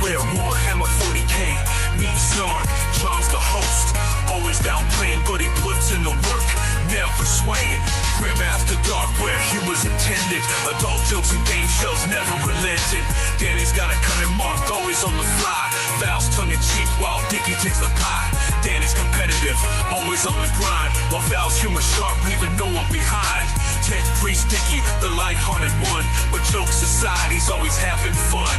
rare Warhammer 40k. Me Zorn, Charles the host. Always down playing, but he puts in the work, never swaying. Grim after dark, where humor's intended. Adult jokes and game shows never relented. Danny's got a cunning mark, always on the fly. Val's tongue in cheek while Dickie takes the pie. Danny's competitive, always on the grind, while Val's humor sharp, leaving no one behind. Ted Priest Dickie, the light-hearted one, but jokes aside, he's always having fun.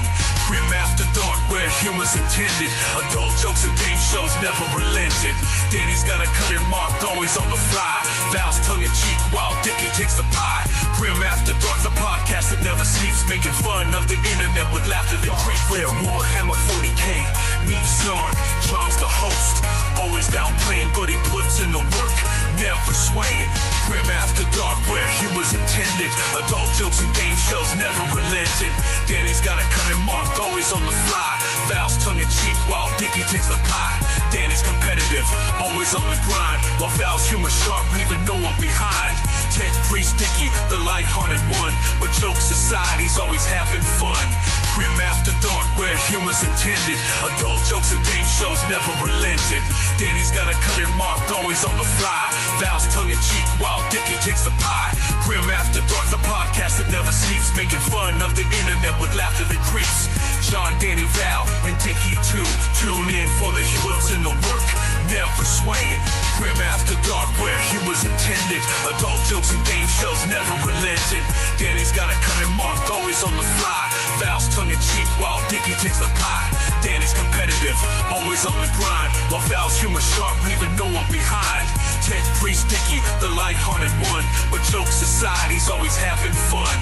Grim after dark, where humor's intended. Adult jokes and game shows never relented. Danny's got a cunning mark, always on the fly. Val's tongue in cheek while Dickie takes the pie. Grim after dark, the podcast that never sleeps, making fun of the internet with laughter that creeps. Rare Warhammer 40k. Me Zorn, Charles the host. Always down playing, but he puts in the work, never swaying. Grim after dark, where humor's intended. Adult jokes and game shows never relented. Danny's got a cunning mark, always on the fly. Val's tongue in cheek while Dickie takes the pie. Danny's competitive, always on the grind, while Val's humor sharp, leaving no one behind. Ted Priest Dickie, the light-hearted one, but jokes aside, he's always having fun. Grim after dark, where humor's intended. Adult jokes and game shows never relented. Danny's got a cunning mark, always on the fly. Val's tongue in cheek while Dickie takes the pie. Grim after dark, the podcast that never sleeps, making fun of the internet with laughter that creeps. Sean, Danny, Val, and Dickie too. Tune in for the humor's in the work, never swaying. Grim after dark, where humor's intended. Adult jokes and game shows never relented. Danny's got a cunning mark, always on the fly. Val's tongue in cheek while Dickie takes the pie. Danny's competitive, always on the grind, while Val's humor sharp, leaving no one behind. Ted Priest Dickie, the light-hearted one, but jokes aside, he's always having fun.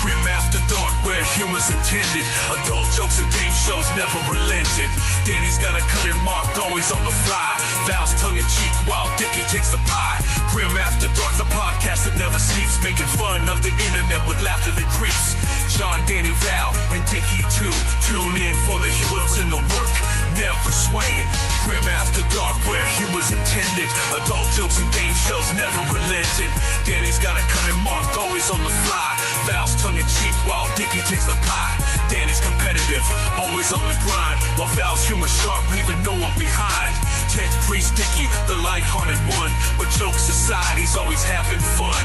Grim after dark, where humor's intended. Adult jokes and game shows never relented. Danny's got a cunning mark, always on the fly. Val's tongue in cheek while Dickie takes the pie. Grim after dark, the podcast that never sleeps, making fun of the internet with laughter that creeps. Sean, Danny, Val, and Dickie too. Tune in for the humor's in the work, never swaying. Grim after dark, where humor's intended. Adult jokes and game shows never relented. Danny's got a cunning mark, always on the fly. Val's tongue in cheek while Dickie takes the pie. Danny's competitive, always on the grind, while Val's humor sharp, leaving no one behind. Ted Priest Dickie, the light-hearted one, but jokes aside, he's always having fun.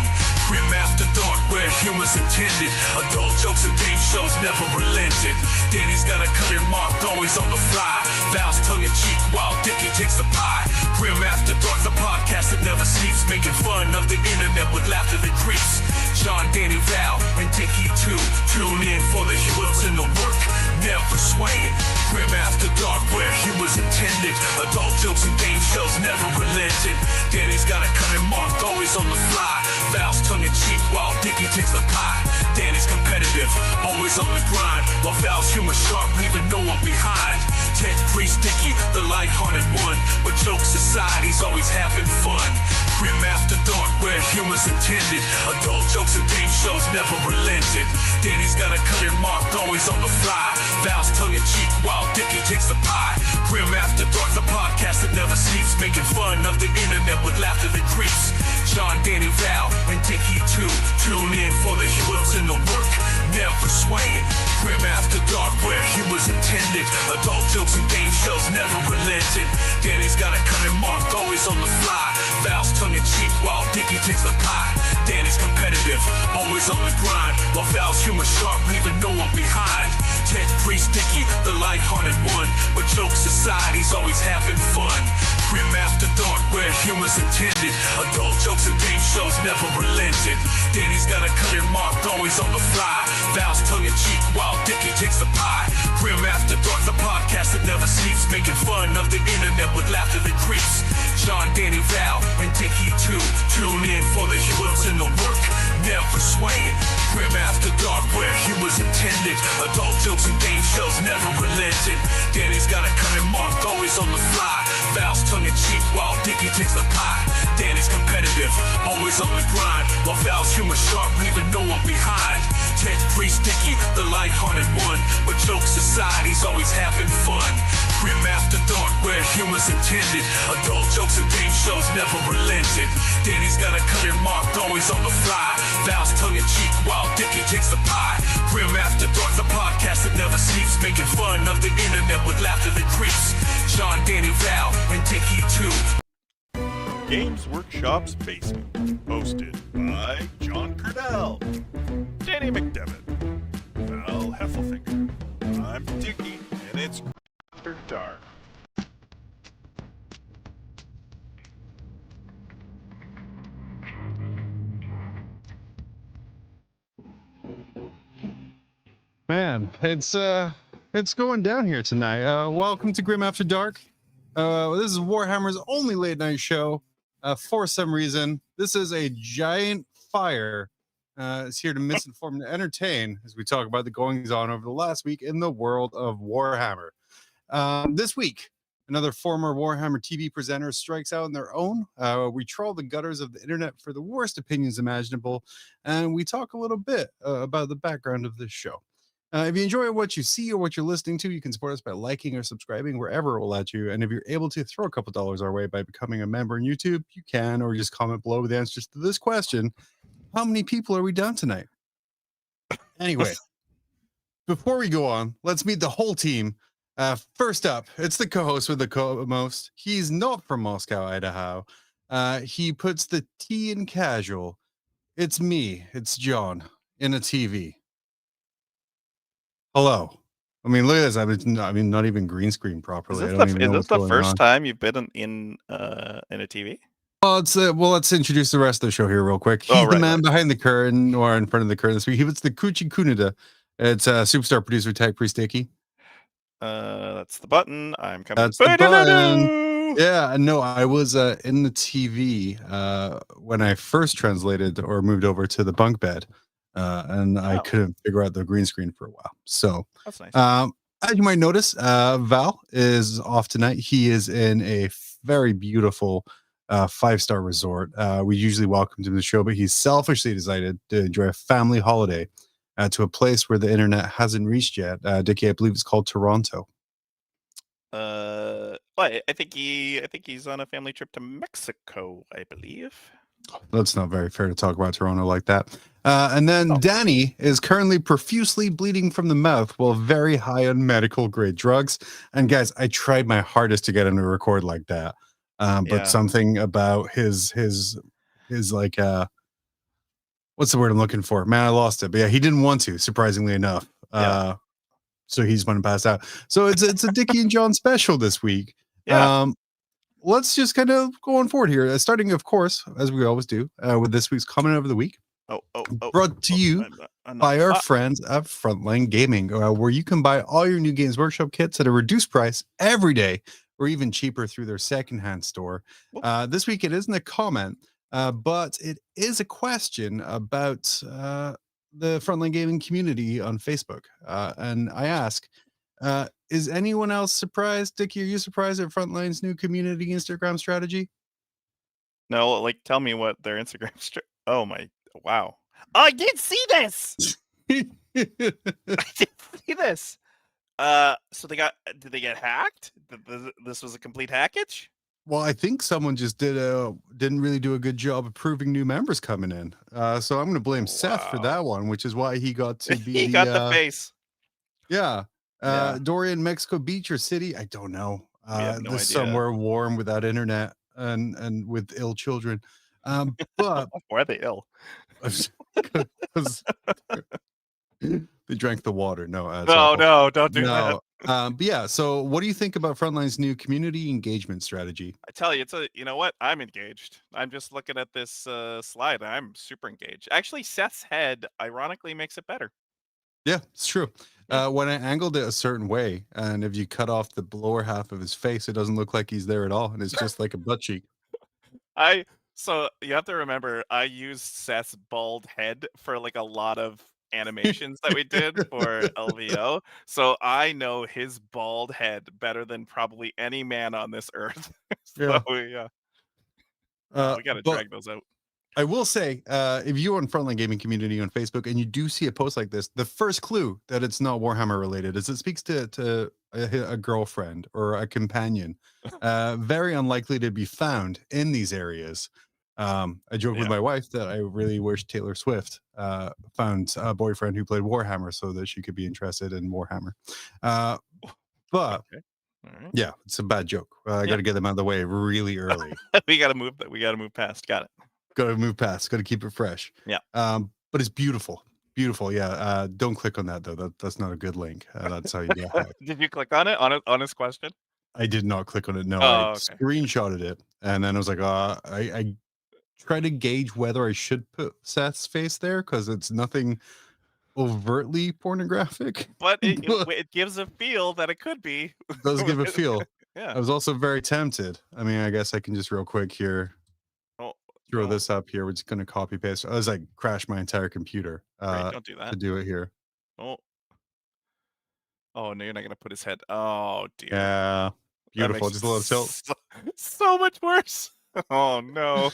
Grim after dark, where humor's intended. Adult jokes and game shows never relented. Danny's got a cunning mark, always on the fly. Val's tongue in cheek while Dickie takes the pie. Grim after dark, the podcast that never sleeps, making fun of the internet with laughter that creeps. Sean, Danny, Val, and Dickie too. Tune in for the humor's in the work, never swaying. Grim after dark, where humor's intended. Adult jokes and game shows never relented. Danny's got a cunning mark, always on the fly. Val's tongue in cheek while Dickie takes the pie. Danny's competitive, always on the grind, while Val's humor sharp, leaving no one behind. Ted Priest Dickie, the light-hearted one, but jokes aside, he's always having fun. Grim after dark, where humor's intended. Adult jokes and game shows never relented. Danny's got a cunning mark, always on the fly. Val's tongue in cheek while Dickie takes the pie. Grim after dark, the podcast that never sleeps, making fun of the internet with laughter that creeps. Sean, Danny, Val, and Dickie too. Tune in for the humor's in the work, never swaying. Grim after dark, where humor's intended. Adult jokes and game shows never relented. Danny's got a cunning mark, always on the fly. Val's tongue in cheek while Dickie takes the pie. Danny's competitive, always on the grind, while Val's humor sharp, leaving no one behind. Ted Priest Dickie, the light-hearted one, but jokes aside, he's always having fun. Grim after dark, where humor's intended. Adult jokes and game shows never relented. Danny's got a cunning mark, always on the fly. Val's tongue in cheek while Dickie takes the pie. Grim after dark, the podcast that never sleeps, making fun of the internet with laughter that creeps. Sean, Danny, Val, and Dickie too. Tune in for the humor's in the work, never swaying. Grim after dark, where humor's intended. Adult jokes and game shows never relented. Danny's got a cunning mark, always on the fly. Val's tongue in cheek while Dickie takes the pie. Danny's competitive, always on the grind, while Val's humor sharp, leaving no one behind. Ted Priest Dickie, the light-hearted one, but jokes aside, he's always having fun. Grim after dark, where where humor's intended. Adult jokes and game shows never relented. Danny's got a clear mark, always on the fly. Val's tongue-in-cheek while Dickie takes the pie. Grim After Dark, the podcast that never sleeps, making fun of the internet with laughter that creeps. Sean, Danny, Val, and Dickie too. Games Workshop's Basement, hosted by John Quennell, Danny McDevitt, Val Heffelfinger. I'm Dickie, and it's After Dark. Man, it's going down here tonight. Welcome to Grim After Dark. This is Warhammer's only late night show. For some reason, this is a giant fire. It's here to misinform and entertain as we talk about the goings on over the last week in the world of Warhammer. This week, another former Warhammer TV presenter strikes out on their own. We troll the gutters of the internet for the worst opinions imaginable, and we talk a little bit about the background of this show. If you enjoy what you see or what you're listening to, you can support us by liking or subscribing wherever it will let you. And if you're able to throw a couple dollars our way by becoming a member on YouTube, you can, or just comment below with answers to this question. How many people are we down tonight? Anyway, before we go on, let's meet the whole team. First up, it's the co-host with the co-most. He's not from Moscow, Idaho. He puts the T in casual. It's me. It's John in a TV. Hello. I mean, look at this. I mean, not even green screen properly. Is this the first time you've been in a TV? Well, let's introduce the rest of the show here real quick. He's the man behind the curtain or in front of the curtain this week. He puts the Kuchi Kunida. It's superstar producer Tag Priest Dickie. That's the button. I'm coming. That's the button. Yeah, no, I was in the TV when I first translated or moved over to the bunk bed. And I couldn't figure out the green screen for a while. So that's nice. As you might notice, Val is off tonight. He is in a very beautiful 5-star resort. We usually welcome him to the show, but he's selfishly decided to enjoy a family holiday to a place where the internet hasn't reached yet. Dickie, I believe it's called Toronto. Well, I think he's on a family trip to Mexico, I believe. That's not very fair to talk about Toronto like that. And then Danny is currently profusely bleeding from the mouth while very high on medical grade drugs. And guys, I tried my hardest to get him to record like that. But something about his like, what's the word I'm looking for? Man, I lost it. But yeah, he didn't want to, surprisingly enough. So he's went and passed out. So it's a Dickie and John special this week. Yeah. Let's just kind of go on forward here. Starting, of course, as we always do, with this week's comment of the week. Brought to you by our friends at Frontline Gaming, where you can buy all your new Games Workshop kits at a reduced price every day, or even cheaper through their secondhand store. This week, it isn't a comment, but it is a question about the Frontline Gaming community on Facebook. And I ask, is anyone else surprised? Dickie, are you surprised at Frontline's new community Instagram strategy? No, like tell me what their Instagram oh my, wow. I did see this. I did see this. So did they get hacked? This was a complete hackage? Well, I think someone just didn't really do a good job approving new members coming in. So I'm going to blame Seth for that one, which is why he got to be. He got the face. Yeah. Dorian, Mexico Beach or City? I don't know. No This somewhere warm without internet and with ill children. But why are they ill? Because they drank the water. No, don't do that. But yeah, so what do you think about Frontline's new community engagement strategy? I tell you, you know what? I'm engaged. I'm just looking at this slide. I'm super engaged. Actually, Seth's head ironically makes it better. Yeah, it's true. When I angled it a certain way, and if you cut off the lower half of his face, it doesn't look like he's there at all, and it's just like a butt cheek. So you have to remember, I used Seth's bald head for like a lot of animations that we did for LVO. So I know his bald head better than probably any man on this earth. So, we got to drag those out. I will say, if you are on Frontline Gaming Community on Facebook and you do see a post like this, the first clue that it's not Warhammer related is it speaks to a girlfriend or a companion. Very unlikely to be found in these areas. I joke with Yeah. my wife that I really wish Taylor Swift found a boyfriend who played Warhammer so that she could be interested in Warhammer. But Okay. All right. yeah, it's a bad joke. I Yeah. got to get them out of the way really early. We gotta move that. We gotta move past. Got it. Got to move past. Got to keep it fresh. Yeah. But it's beautiful. Beautiful. Yeah. Don't click on that though. That's not a good link. That's how you get hacked. Did you click on it? Honest question. I did not click on it. No, I Oh, okay. screenshotted it, and then I was like, I try to gauge whether I should put Seth's face there because it's nothing overtly pornographic, But it, but it it gives a feel that it could be. it does give a feel. Yeah. I was also very tempted. I mean, I guess I can just real quick here Oh, throw no. this up here. We're just gonna copy paste. I was like crash my entire computer Right, don't do to that. do it here. Oh, oh no, you're not gonna put his head. Oh dear. Yeah, That beautiful. makes Just a little tilt. so much worse. Oh no.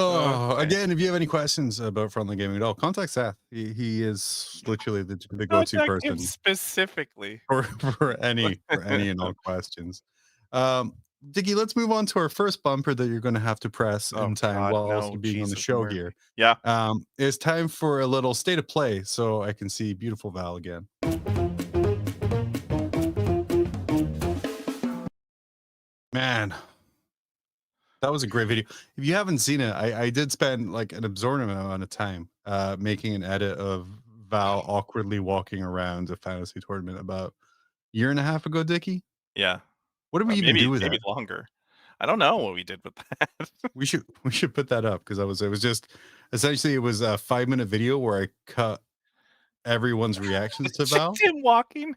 Oh, Okay. again, if you have any questions about Frontline Gaming at all, contact Seth. He is literally the go-to Contact him person specifically. for any and all questions. Dickie, let's move on to our first bumper that you're going to have to press Oh in time God, while no, also being on the Jesus show mercy. here. Yeah. It's time for a little state of play so I can see beautiful Val again. Man, that was a great video. If you haven't seen it, I did spend like an absorbent amount of time making an edit of Val awkwardly walking around a fantasy tournament about a year and a half ago, Dickie. Yeah. What did we even do with Maybe that? longer. I don't know what we did with that. We should put that up because it was just essentially it was a 5-minute video where I cut everyone's reactions to It's just Val. him walking.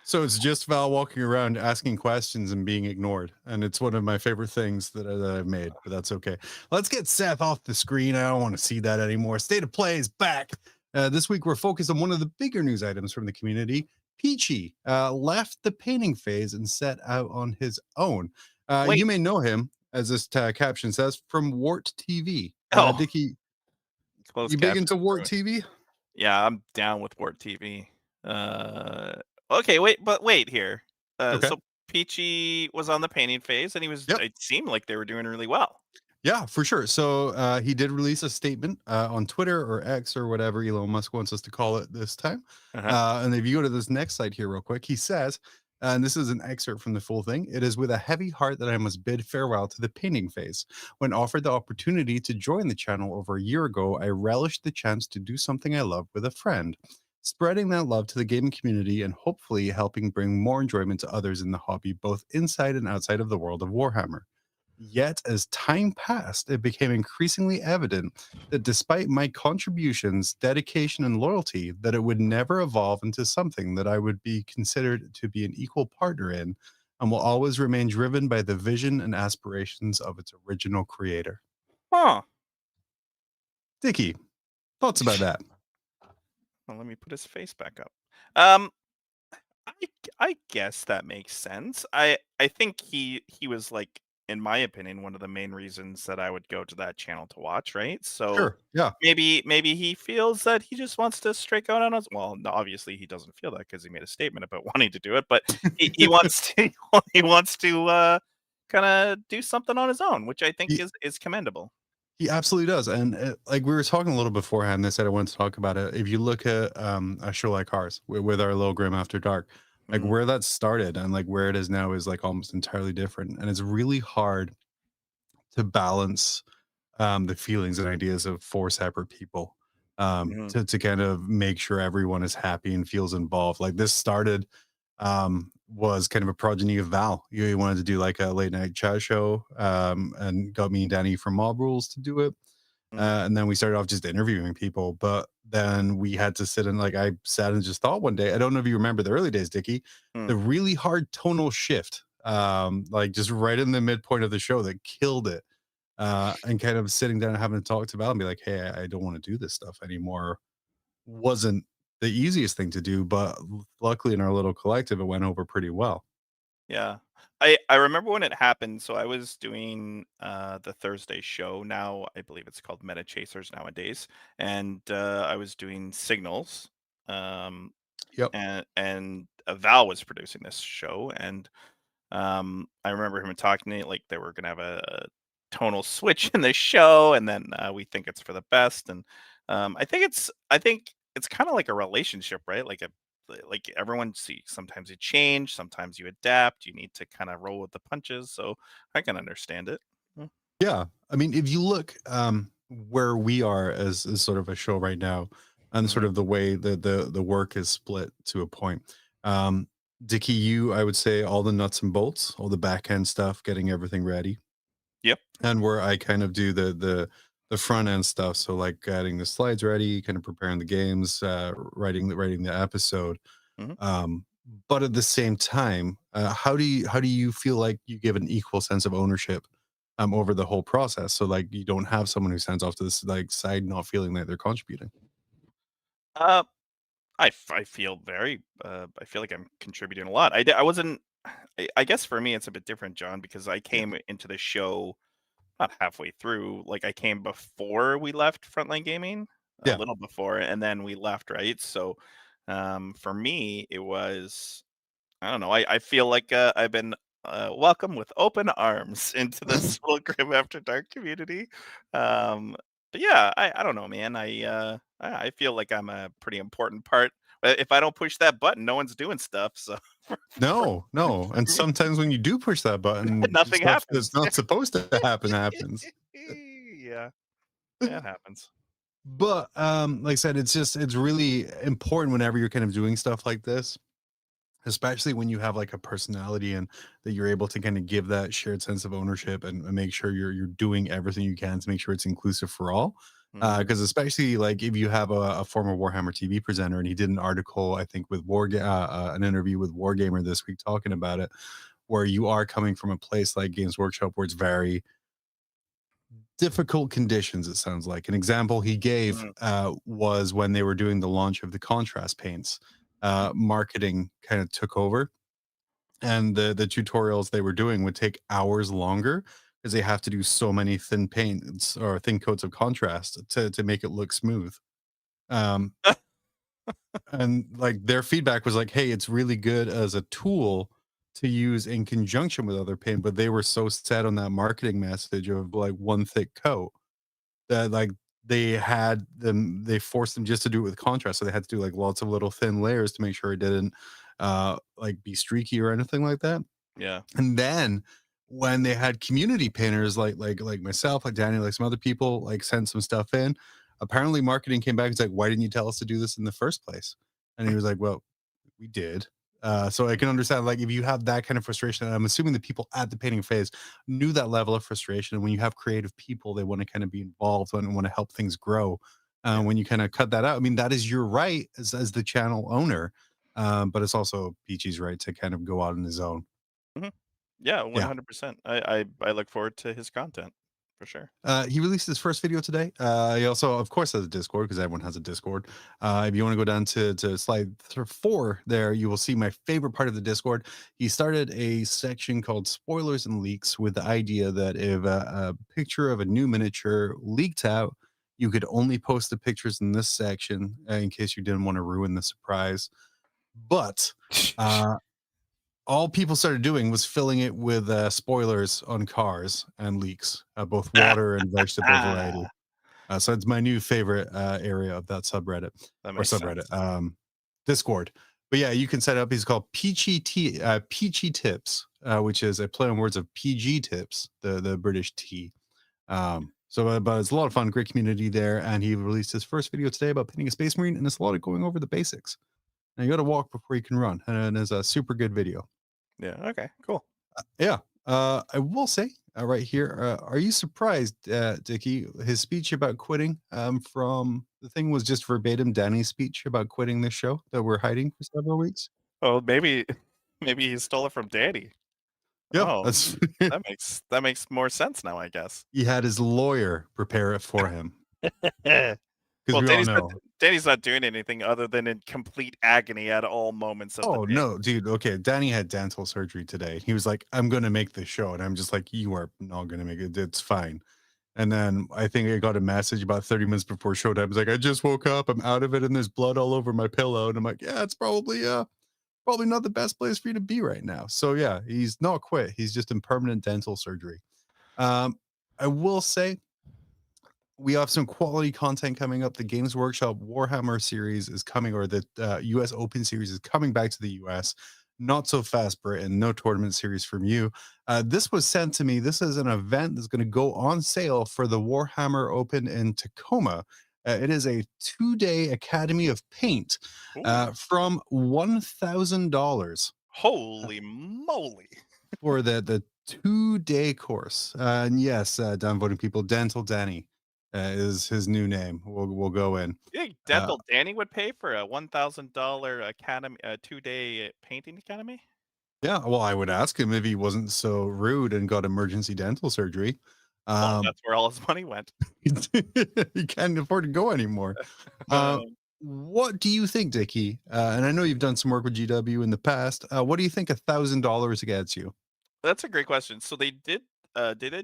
So it's just Val walking around asking questions and being ignored. And it's one of my favorite things that I've made, but that's okay. Let's get Seth off the screen. I don't want to see that anymore. State of Play is back. This week, we're focused on one of the bigger news items from the community. Peachy left the painting phase and set out on his own. Wait. You may know him, as this caption says, from Wart TV. Oh, Dickie, close you big caption into Wart ruined. TV? Yeah, I'm down with Wart TV. Okay, wait here. Okay. So Peachy was on the painting phase, and Yep. it seemed like they were doing really well. Yeah, for sure. So he did release a statement on Twitter or X or whatever Elon Musk wants us to call it this time. Uh-huh. And if you go to this next slide here real quick, he says, and this is an excerpt from the full thing, it is with a heavy heart that I must bid farewell to the painting phase. When offered the opportunity to join the channel over a year ago, I relished the chance to do something I love with a friend, spreading that love to the gaming community and hopefully helping bring more enjoyment to others in the hobby, both inside and outside of the world of Warhammer. Yet, as time passed, it became increasingly evident that despite my contributions, dedication, and loyalty, that it would never evolve into something that I would be considered to be an equal partner in, and will always remain driven by the vision and aspirations of its original creator. Huh. Dickie, thoughts about that? Well, let me put his face back up. I I guess that makes sense. I think he was like, in my opinion, one of the main reasons that I would go to that channel to watch, right? So Sure. Yeah. maybe he feels that he just wants to strike out on us. Well, no, obviously he doesn't feel that because he made a statement about wanting to do it, but he wants to he wants to kind of do something on his own, which I think He, is commendable. he absolutely does. And like we were talking a little beforehand, they said I wanted to talk about it. If you look at a show like ours with our little Grim After Dark, like Mhm. where that started and like where it is now is like almost entirely different. And it's really hard to balance the feelings and ideas of 4 separate people Mhm. to kind of make sure everyone is happy and feels involved. Like this started was kind of a progeny of Val. He wanted to do like a late night chat show and got me and Danny from Mob Rules to do it. Mhm. And then we started off just interviewing people, but then we had to sit and like I sat and just thought one day, I don't know if you remember the early days, Dickie, Mm. the really hard tonal shift, like just right in the midpoint of the show that killed it. And kind of sitting down and having to talk to Val and be like, hey, I don't want to do this stuff anymore wasn't the easiest thing to do, but luckily in our little collective, it went over pretty well. Yeah. I remember when it happened. So I was doing the Thursday show. Now I believe it's called Meta Chasers nowadays, and I was doing Signals. Um, Yep. and Val was producing this show, and I remember him talking to me like they were gonna have a tonal switch in the show, and then we think it's for the best. And I think it's kind of like a relationship, right? Like everyone see sometimes you change, sometimes you adapt. You need to kind of roll with the punches. So I can understand it. Mm. Yeah. I mean, if you look where we are as sort of a show right now, and sort Mhm. of the way the work is split to a point. Um, Dickie, you, I would say all the nuts and bolts, all the back end stuff, getting everything ready. Yep. And where I kind of do the front end stuff. So like getting the slides ready, kind of preparing the games, writing the episode. Mhm. Um, but at the same time, how do you feel like you give an equal sense of ownership over the whole process? So like you don't have someone who stands off to this like side, not feeling that they're contributing. Uh, I feel very. I feel like I'm contributing a lot. I wasn't. I guess for me it's a bit different, John, because I came into the show not halfway through. Like I came before we left Frontline Gaming, a Yeah. little before, and then we left, right? So, for me, it was I don't know. I feel like I've been welcomed with open arms into this little Grim After Dark community. Um, but yeah, I don't know, man. I feel like I'm a pretty important part. If I don't push that button, no one's doing stuff. So for, No, no. And for me, sometimes when you do push that button, nothing stuff that's happens. not supposed to happen happens. Yeah, yeah, it happens. But like I said, it's really important whenever you're kind of doing stuff like this, especially when you have like a personality and that you're able to kind of give that shared sense of ownership and make sure you're doing everything you can to make sure it's inclusive for all. Hmm. Because especially like if you have a former Warhammer TV presenter and he did an article, I think with an interview with Wargamer this week talking about it, where you are coming from a place like Games Workshop where it's very difficult conditions. It sounds like an example he gave Hmm. was when they were doing the launch of the contrast paints. Marketing kind of took over, and the tutorials they were doing would take hours longer because they have to do so many thin paints or thin coats of contrast to make it look smooth. Um, and like their feedback was like, "Hey, it's really good as a tool to use in conjunction with other paint," but they were so set on that marketing message of like one thick coat that like they forced them just to do it with contrast. So they had to do like lots of little thin layers to make sure it didn't like be streaky or anything like that. Yeah. And then when they had community painters like myself, like Danny, like some other people, like sent some stuff in. Apparently, marketing came back and was like, "Why didn't you tell us to do this in the first place?" And he was like, "Well, we did." So I can understand, like, if you have that kind of frustration, and I'm assuming the people at the painting phase knew that level of frustration. And when you have creative people, they want to kind of be involved and want to help things grow. Yeah. When you kind of cut that out, I mean, that is your right as the channel owner, but it's also Peachy's right to kind of go out on his own. Hmm. Yeah. Yeah. 100%. I look forward to his content for sure. He released his first video today. He also, of course, has a Discord because everyone has a Discord. If you want to go down to slide 4 there, you will see my favorite part of the Discord. He started a section called Spoilers and Leaks with the idea that if a picture of a new miniature leaked out, you could only post the pictures in this section in case you didn't want to ruin the surprise. But uh, all people started doing was filling it with spoilers on cars and leaks, both water and vegetable variety. Ah, So it's my new favorite area of that subreddit that or makes subreddit, sense. Discord. But yeah, you can set up. He's called Peachy Tips, which is a play on words of PG Tips, the British tea. But it's a lot of fun, great community there. And he released his first video today about painting a Space Marine, and it's a lot of going over the basics. Now you got to walk before you can run, and it's a super good video. Yeah. Okay. Cool. Yeah. I will say right here, are you surprised, Dickie? His speech about quitting from the thing was just verbatim Danny's speech about quitting this show that we're hiding for several weeks. Oh, maybe maybe he stole it from Danny. Yeah, Oh, that's that makes more sense now, I guess. he had his lawyer prepare it for him Yeah. because Well, we all know. Danny's not doing anything other than in complete agony at all moments of the Oh day. no, dude. Okay, Danny had dental surgery today. He was like, "I'm gonna make this show," and I'm just like, "You are not gonna make it. It's fine." And then I think I got a message about 30 minutes before showtime. It's like, "I just woke up. I'm out of it, and there's blood all over my pillow." And I'm like, "Yeah, it's probably not the best place for you to be right now." So yeah, he's not quit. He's just in permanent dental surgery. Um, I will say we have some quality content coming up. The Games Workshop Warhammer series is coming, or the US Open series is coming back to the US. Not so fast, Britain. No tournament series from you. This was sent to me. This is an event that's going to go on sale for the Warhammer Open in Tacoma. It is a 2-day Academy of Paint Ooh, from $1,000 holy moly! for the 2-day course. And yes, downvoting people, Dental Danny is his new name. We'll go in. You think Uh, Dental Danny would pay for a $1,000 academy, 2-day painting academy? yeah, well, I would ask him if he wasn't so rude and got emergency dental surgery. Well, Um, that's where all his money went. he can't afford to go anymore. Uh, what do you think, Dickie? And I know you've done some work with GW in the past. What do you think $1,000 gets you? That's a great question. So they did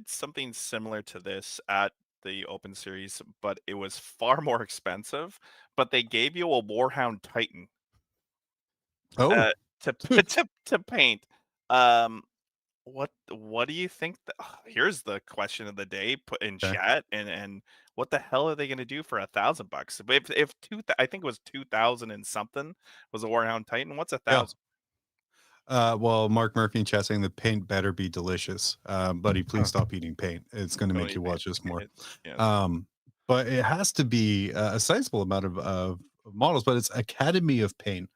something similar to this at the Open Series, but it was far more expensive. But they gave you a Warhound Titan Oh, uh, to to paint. Um, what do you think? Here's the question of the day. Put in okay. chat, and what the hell are they going to do for $1,000? If I think it was 2,000 and something was a Warhound Titan. What's a Yeah. thousand? Well, Mark Murphy in chat saying the paint better be delicious. Buddy, please stop eating paint. It's going to Don't make eat you paint. watch this more. Yes. Um, but it has to be a sizable amount of models. But it's Academy of Paint.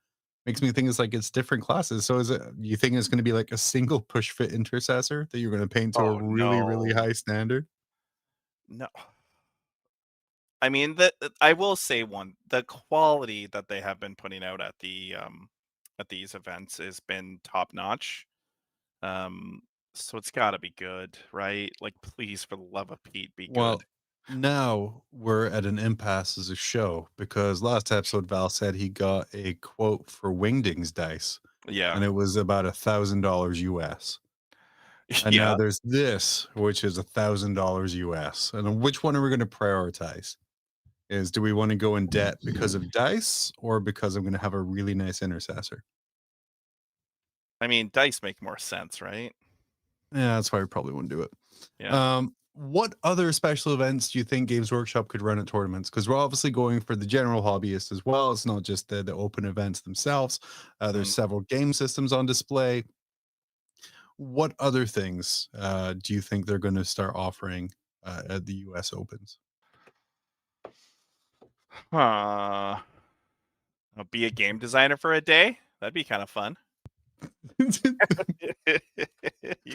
Makes me think it's different classes. So is it? You think it's going to be like a single push fit intercessor that you're going to paint to a Oh really no, high standard? no. I mean, I will say the quality that they have been putting out at these events has been top notch. Um, so it's got to be good, right? Like, please, for the love of Pete, be good. Well, now we're at an impasse as a show because last episode Val said he got a quote for Wingdings dice, Yeah, and it was about $1,000 US. And now yeah. there's this, which is $1,000 US. And which one are we going to prioritize? Is do we want to go in debt because of dice or because I'm going to have a really nice intercessor? I mean, dice make more sense, right? Yeah, that's why we probably wouldn't do it. Yeah. What other special events do you think Games Workshop could run at tournaments? Because we're obviously going for the general hobbyist as well. It's not just the open events themselves. There's Mm. several game systems on display. What other things do you think they're going to start offering at the US Opens? Huh. I'll be a game designer for a day. That'd be kind of fun. You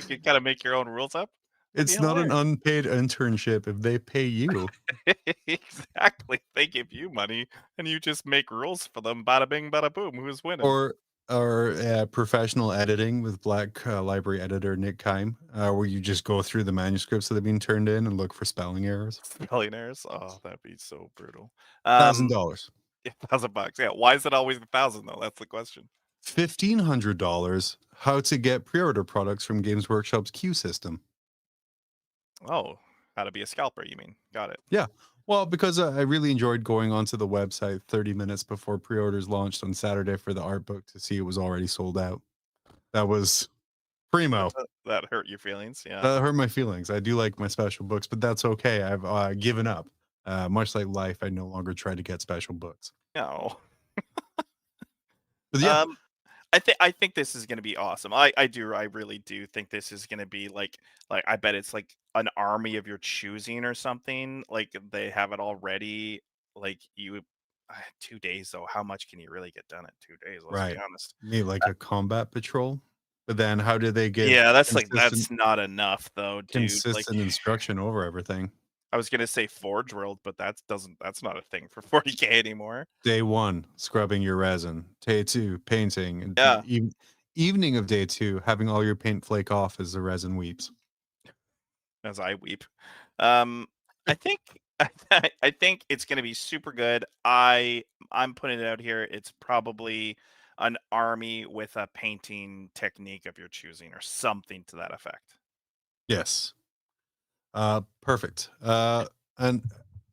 could kind of make your own rules up. That'd be It's not an hilarious. unpaid internship if they pay you. Exactly. They give you money and you just make rules for them. Bada bing, bada boom. Who's winning? Or professional editing with Black Library editor Nick Kime, where you just go through the manuscripts that have been turned in and look for spelling errors. Billionaires. Oh, that'd be so brutal. Thousand dollars, Yeah, $1,000. Yeah. Why is it always 1,000 though? That's the question. $1,500. How to get pre-order products from Games Workshop's queue system. Oh, how to be a scalper? You mean? Got it. Yeah, well, because I really enjoyed going onto the website 30 minutes before pre-orders launched on Saturday for the art book to see it was already sold out. That was primo. That hurt your feelings. Yeah. That hurt my feelings. I do like my special books, but that's okay. I've given up. Much like life, I no longer try to get special books. No. But yeah, Um, I think this is gonna be awesome. I really do think this is gonna be like I bet it's like an army of your choosing or something. Like they have it all ready. Like 2 days though. How much can you really get done in 2 days? Let's be right. honest. Maybe like a combat patrol. But then how do they get Yeah, consistent that's not enough though, dude. Like consistent instruction over everything? I was gonna say Forge World, but that's not a thing for 40K anymore. Day one, scrubbing your resin. Day two, painting. And Yeah. evening of day two, having all your paint flake off as the resin weeps. As I weep. Um, I think I think it's going to be super good. I'm putting it out here. It's probably an army with a painting technique of your choosing, or something to that effect. Yes. Perfect. And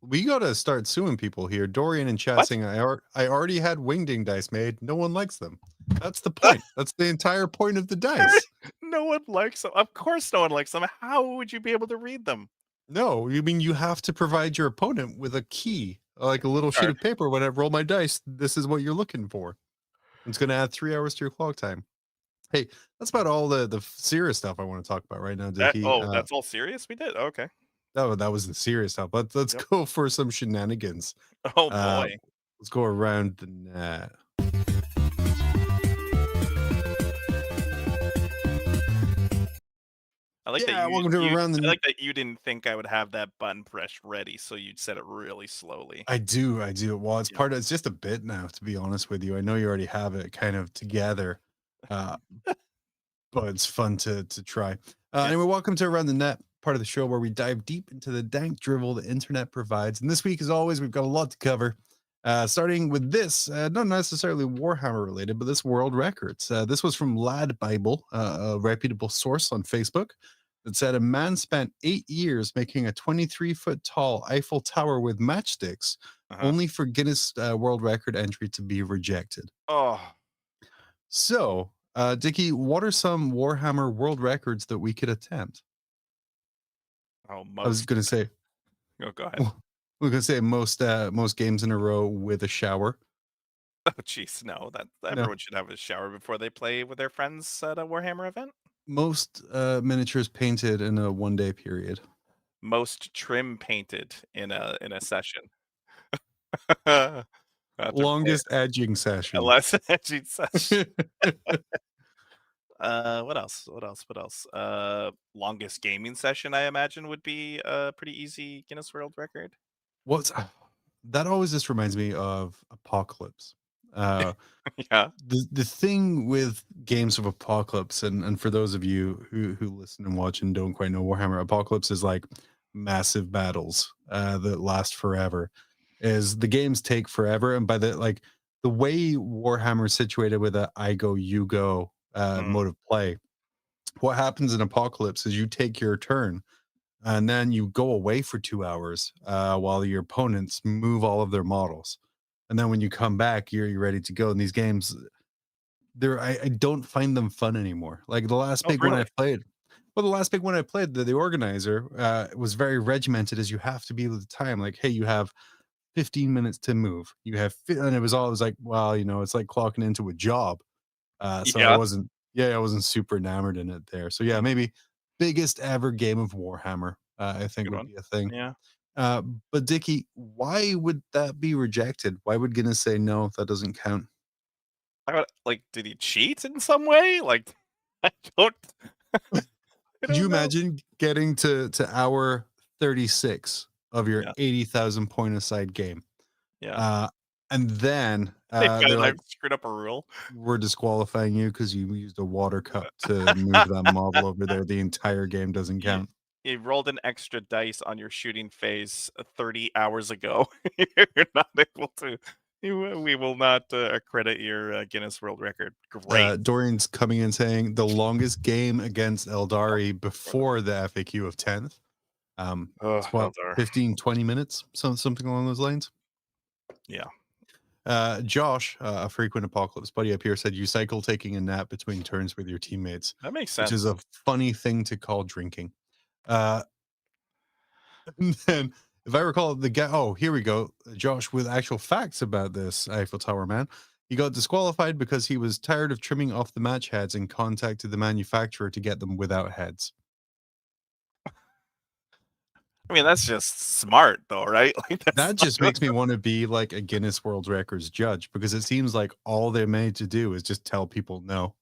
we got to start suing people here. Dorian in chat What? saying, I already had wingding dice made. No one likes them. That's the point. That's the entire point of the dice. No one likes them. Of course, no one likes them. How would you be able to read them? No, you mean you have to provide your opponent with a key, like a little sheet Card. of paper. When I roll my dice, this is what you're looking for. It's going to add 3 hours to your clock time. Hey, that's about all the serious stuff I want to talk about right now, Dickie. That's all serious. We did. Okay. That was the serious stuff. But let's Yep. go for some shenanigans. Oh Uh, boy. let's go around the net. I like Yeah, that welcome to around I the. like that you didn't think I would have that button pressed ready, so you'd said it really slowly. I do. Well, it's Yep. it's just a bit now, to be honest with you. I know you already have it kind of together, uh, but it's fun to try. Yeah. Anyway, welcome to Around the Net, part of the show where we dive deep into the dank drivel the internet provides. And this week, as always, we've got a lot to cover. Starting with this, not necessarily Warhammer related, but this world records. This was from Lad Bible, a reputable source on Facebook, that said a man spent 8 years making a 23-foot tall Eiffel Tower with matchsticks, Uh-huh. only for Guinness World Record entry to be rejected. Oh. So, Dickie, what are some Warhammer world records that we could attempt? Oh, I was most. going to say, Oh, go ahead. we're going to say most games in a row with a shower. Oh, jeez, no. That No, everyone should have a shower before they play with their friends at a Warhammer event. most miniatures painted in a 1 day period. Most trim painted in a session. After play Longest edging a session. less edgy session. What else? What else? What else? Longest gaming session, I imagine, would be a pretty easy Guinness World Record. What's that always just reminds me of Apocalypse. Uh, Yeah. the thing with games of Apocalypse, and for those of you who listen and watch and don't quite know Warhammer, Apocalypse is like massive battles that last forever. Is the games take forever, and by the way Warhammer is situated with a I go you go Mm. mode of play, what happens in Apocalypse is you take your turn and then you go away for 2 hours while your opponents move all of their models, and then when you come back, you're ready to go. And these games, I don't find them fun anymore. Like the last Oh, big one I really? played. Well, the last big one I played, the organizer was very regimented, as you have to be with the time. Like, hey, you have 15 minutes to move. And it was like, well, it's like clocking into a job. So Yeah. I wasn't super enamored in it there. So yeah, Mhm. maybe biggest ever game of Warhammer, I think Good would one. be a thing. Yeah. Uh, but Dickie, why would that be rejected? Why would Guinness say no? That doesn't count. Did he cheat in some way? Like, I don't, I Could you don't know. imagine getting to hour 36 of your Yeah. 80,000 point aside game? Yeah. Uh, and then They they're found like, out screwed up a rule. we're disqualifying you because you used a water cup to move that model over there. The entire game doesn't You count. you rolled an extra dice on your shooting phase 30 hours ago. You're not able to. We will not accredit your Guinness World Record. Great. Dorian's coming in saying the longest game against Eldari before the FAQ of 10th. Oh, It's what, Eldar. 15, 20 minutes? Something along those lines. Yeah, Josh, a frequent Apocalypse buddy up here, said you cycle taking a nap between turns with your teammates, that makes which is sense. a funny thing to call drinking. Uh, and then, if I recall, the guy, oh, here we go. Josh with actual facts about this Eiffel Tower man. He got disqualified because he was tired of trimming off the match heads and contacted the manufacturer to get them without heads. I mean, that's just smart, though, right? Like that's That just makes me want to be like a Guinness World Records judge, because it seems like all they're made to do is just tell people no.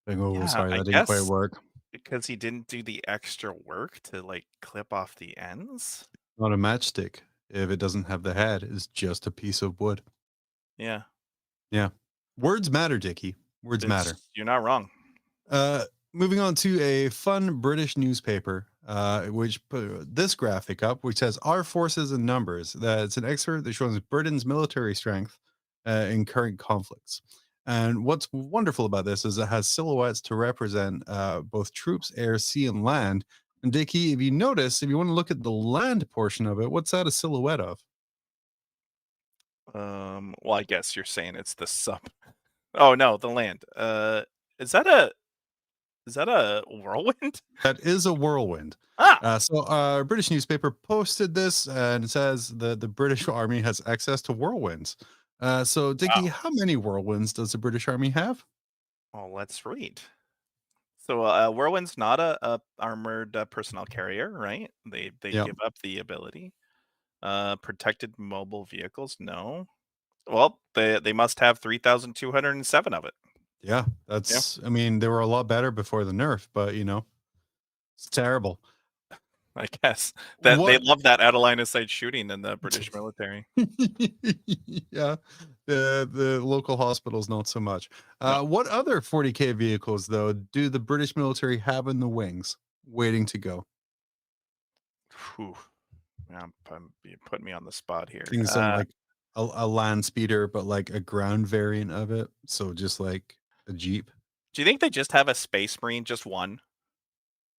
Like, oh, yeah. sorry, I that didn't quite guess work. because he didn't do the extra work to like clip off the ends. Not a matchstick. If it doesn't have the head, it's just a piece of wood. Yeah, Yeah. Words matter, Dickie. Words matter. you're not wrong. Uh, moving on to a fun British newspaper. which put this graphic up, which says our forces in numbers. It's an excerpt that shows Britain's military strength in current conflicts. And what's wonderful about this is it has silhouettes to represent both troops, air, sea, and land. And Dickie, if you notice, if you want to look at the land portion of it, what's that a silhouette of? Well, I guess you're saying it's the sub. Oh no, the land. Is that a whirlwind? That is a whirlwind. Ah, So a British newspaper posted this, and it says the British Army has access to whirlwinds. So, Dickie, wow. how many whirlwinds does the British Army have? Oh, let's read. So, whirlwind's not a armored personnel carrier, right? They Yeah, give up the ability. Protected mobile vehicles, no. Well, they must have 3,207 of it. yeah. Yeah, I mean, they were a lot better before the nerf, but it's terrible. I guess that they What? love that out of line of sight shooting in the British military. Yeah, the local hospitals not so much. No. What other 40K vehicles though do the British military have in the wings, waiting to go? Whew. You put me on the spot here. Things on like a land speeder, but like a ground variant of it. So just like a Jeep. Do you think they just have a space marine, just one?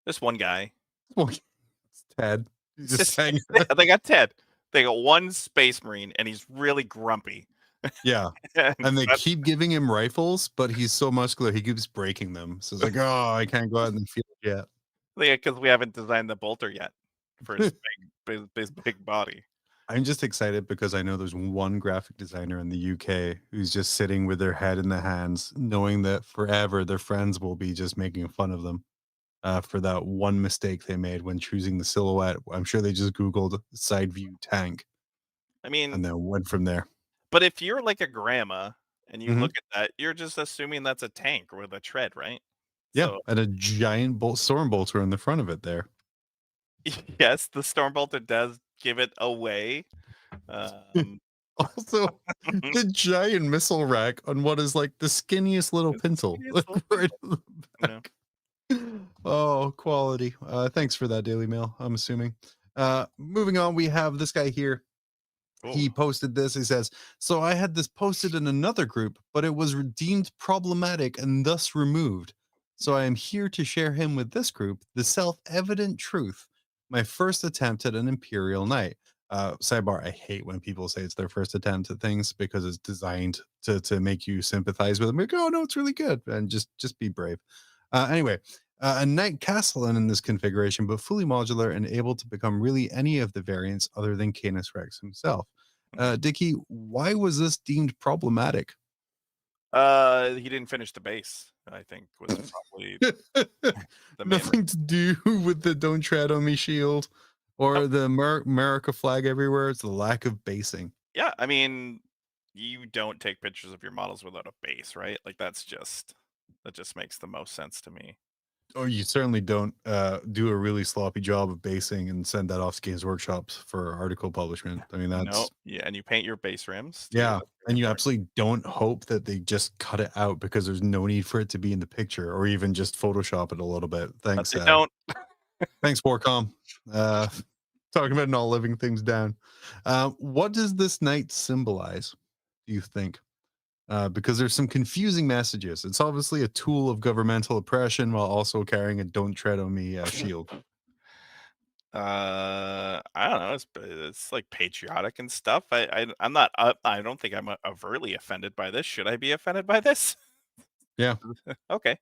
Just one guy? Well, it's Ted. He's It's just just saying, they got Ted. They got one space marine, and he's really grumpy. yeah. And And they that's keep giving him rifles, but he's so muscular, he keeps breaking them. So it's like, oh, I can't go out in the field yet. yeah, because we haven't designed the bolter yet for his big body. I'm just excited because I know there's one graphic designer in the UK who's just sitting with their head in the hands, knowing that forever their friends will be just making fun of them for that one mistake they made when choosing the silhouette. I'm sure they just Googled side view tank I mean, and then went from there. but if you're like a grandma and you Mhm. look at that, you're just assuming that's a tank with a tread, right? Yeah, So and a giant storm bolter in the front of it there. yes, the storm bolter does give it away. Um, Also, the giant missile rack on what is like the skinniest little it's the pencil, skinniest like little right pencil. in the Yeah. back. Oh, quality. Thanks for that, Daily Mail, I'm assuming. Moving on, we have this guy here. Oh, He posted this. He says, so I had this posted in another group, but it was deemed problematic and thus removed. So I am here to share him with this group, the self-evident truth, my first attempt at an Imperial Knight. Sidebar, I hate when people say it's their first attempt at things because it's designed to make you sympathize with them. Like, oh no, it's really good. And just be brave. Anyway, a Knight Castellan in this configuration, but fully modular and able to become really any of the variants other than Canis Rex himself. mm. Dickie, why was this deemed problematic? He didn't finish the base, I think was probably the main reason. Nothing to do with the "Don't Tread on Me" shield Oh, or the America flag everywhere. It's the lack of basing. yeah, I mean, you don't take pictures of your models without a base, right? Like that just makes the most sense to me. Or you certainly don't do a really sloppy job of basing and send that off to Games Workshops for article publishment. I mean, No, that's yeah, and you paint your base rims too. yeah. That's very And you important. absolutely don't hope that they just cut it out because there's no need for it to be in the picture or even just Photoshop it a little bit. But Thanks, they don't. thanks, Warcom. Uh, talking about not living things down. What does this night symbolize, do you think? Because there's some confusing messages. It's obviously a tool of governmental oppression while also carrying a "Don't Tread on Me" shield. I don't know. It's like patriotic and stuff. I'm not. I don't think I'm overtly offended by this. Should I be offended by this? Yeah, Okay.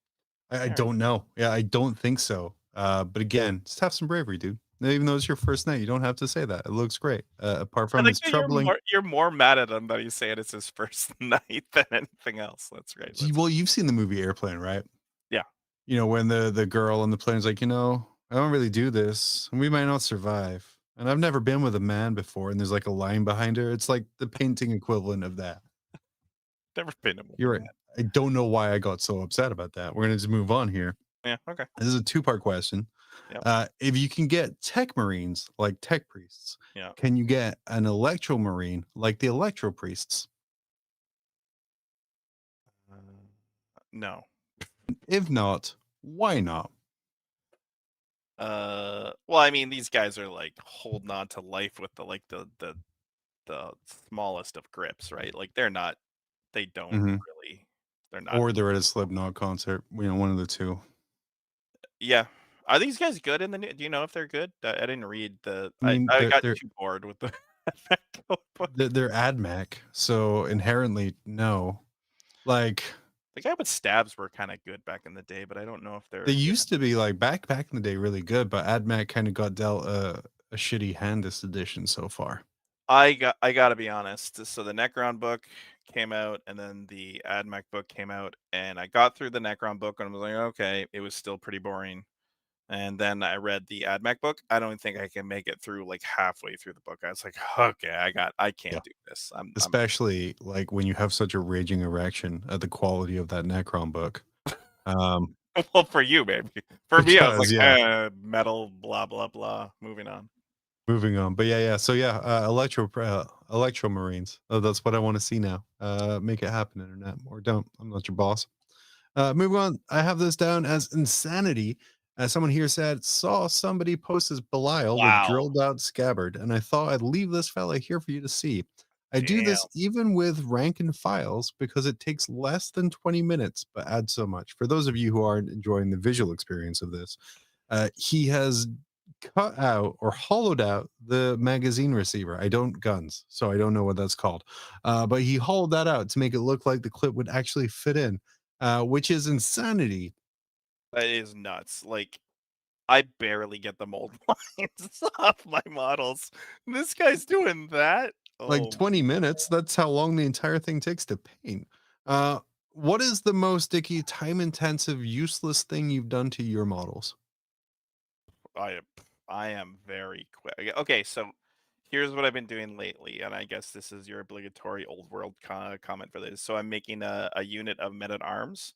I All right. don't know. Yeah, I don't think so. But again, just have some bravery, dude. Even though it's your first night, you don't have to say that. It looks great. Apart I from think it's that troubling. you're more mad at him that he's saying it's his first night than anything else. That's great. That's Well, you've seen the movie Airplane, right? yeah. When the girl on the plane is like, I don't really do this, and we might not survive. And I've never been with a man before, and there's like a line behind her. It's like the painting equivalent of that. Never been him with You're a right. man. I don't know why I got so upset about that. We're gonna just move on here. Yeah. Okay. This is a two-part question. Yep. If you can get tech marines like tech priests, Yeah. can you get an electro marine like the electro priests? Uh, no. If not, why not? Well, I mean, these guys are like holding on to life with the smallest of grips, right? Like they don't Mhm. really, they're not. Or they're at a Slipknot concert. One of the two. Yeah. Are these guys good in the do you know if they're good? I didn't read the I mean, I they're got they're too bored with the that comic book. they're AdMac, so inherently no. Like The guy with stabs were kind of good back in the day, but I don't know if they they're good. used to be like back in the day really good, but AdMac kind of got dealt a shitty hand this edition so far. I gotta be honest. So the Necron book came out, and then the AdMac book came out, and I got through the Necron book, and I was like, okay, it was still pretty boring. And then I read the AdMac book. I don't think I can make it through like halfway through the book. I was like, okay, I Yeah. can't do this. I'm Especially like when you have such a raging erection at the quality of that Necron book. Um, well for you, maybe. For me, I was because like, yeah, metal, blah blah blah. Moving on. moving on. But yeah. So yeah, electro marines. Oh, that's what I want to see now. Make it happen, internet, or don't. I'm not your boss. Moving on, I have this down as insanity. As someone here said, saw somebody post as Belial with Wow. drilled out scabbard, and I thought I'd leave this fella here for you to see. I do Damn. this even with rank and files because it takes less than 20 minutes, but adds so much. For those of you who aren't enjoying the visual experience of this, he has cut out or hollowed out the magazine receiver. I don't guns, so I don't know what that's called. But he hollowed that out to make it look like the clip would actually fit in, which is insanity. That is nuts. Like I barely get the mold lines off my models. This guy's doing that. Like Oh, 20 minutes, that's how long the entire thing takes to paint. Uh, what is the most Dickie time intensive, useless thing you've done to your models? I am I am very quick. Okay, so here's what I've been doing lately, and I guess this is your obligatory old world comment for this. So I'm making a unit of men at arms,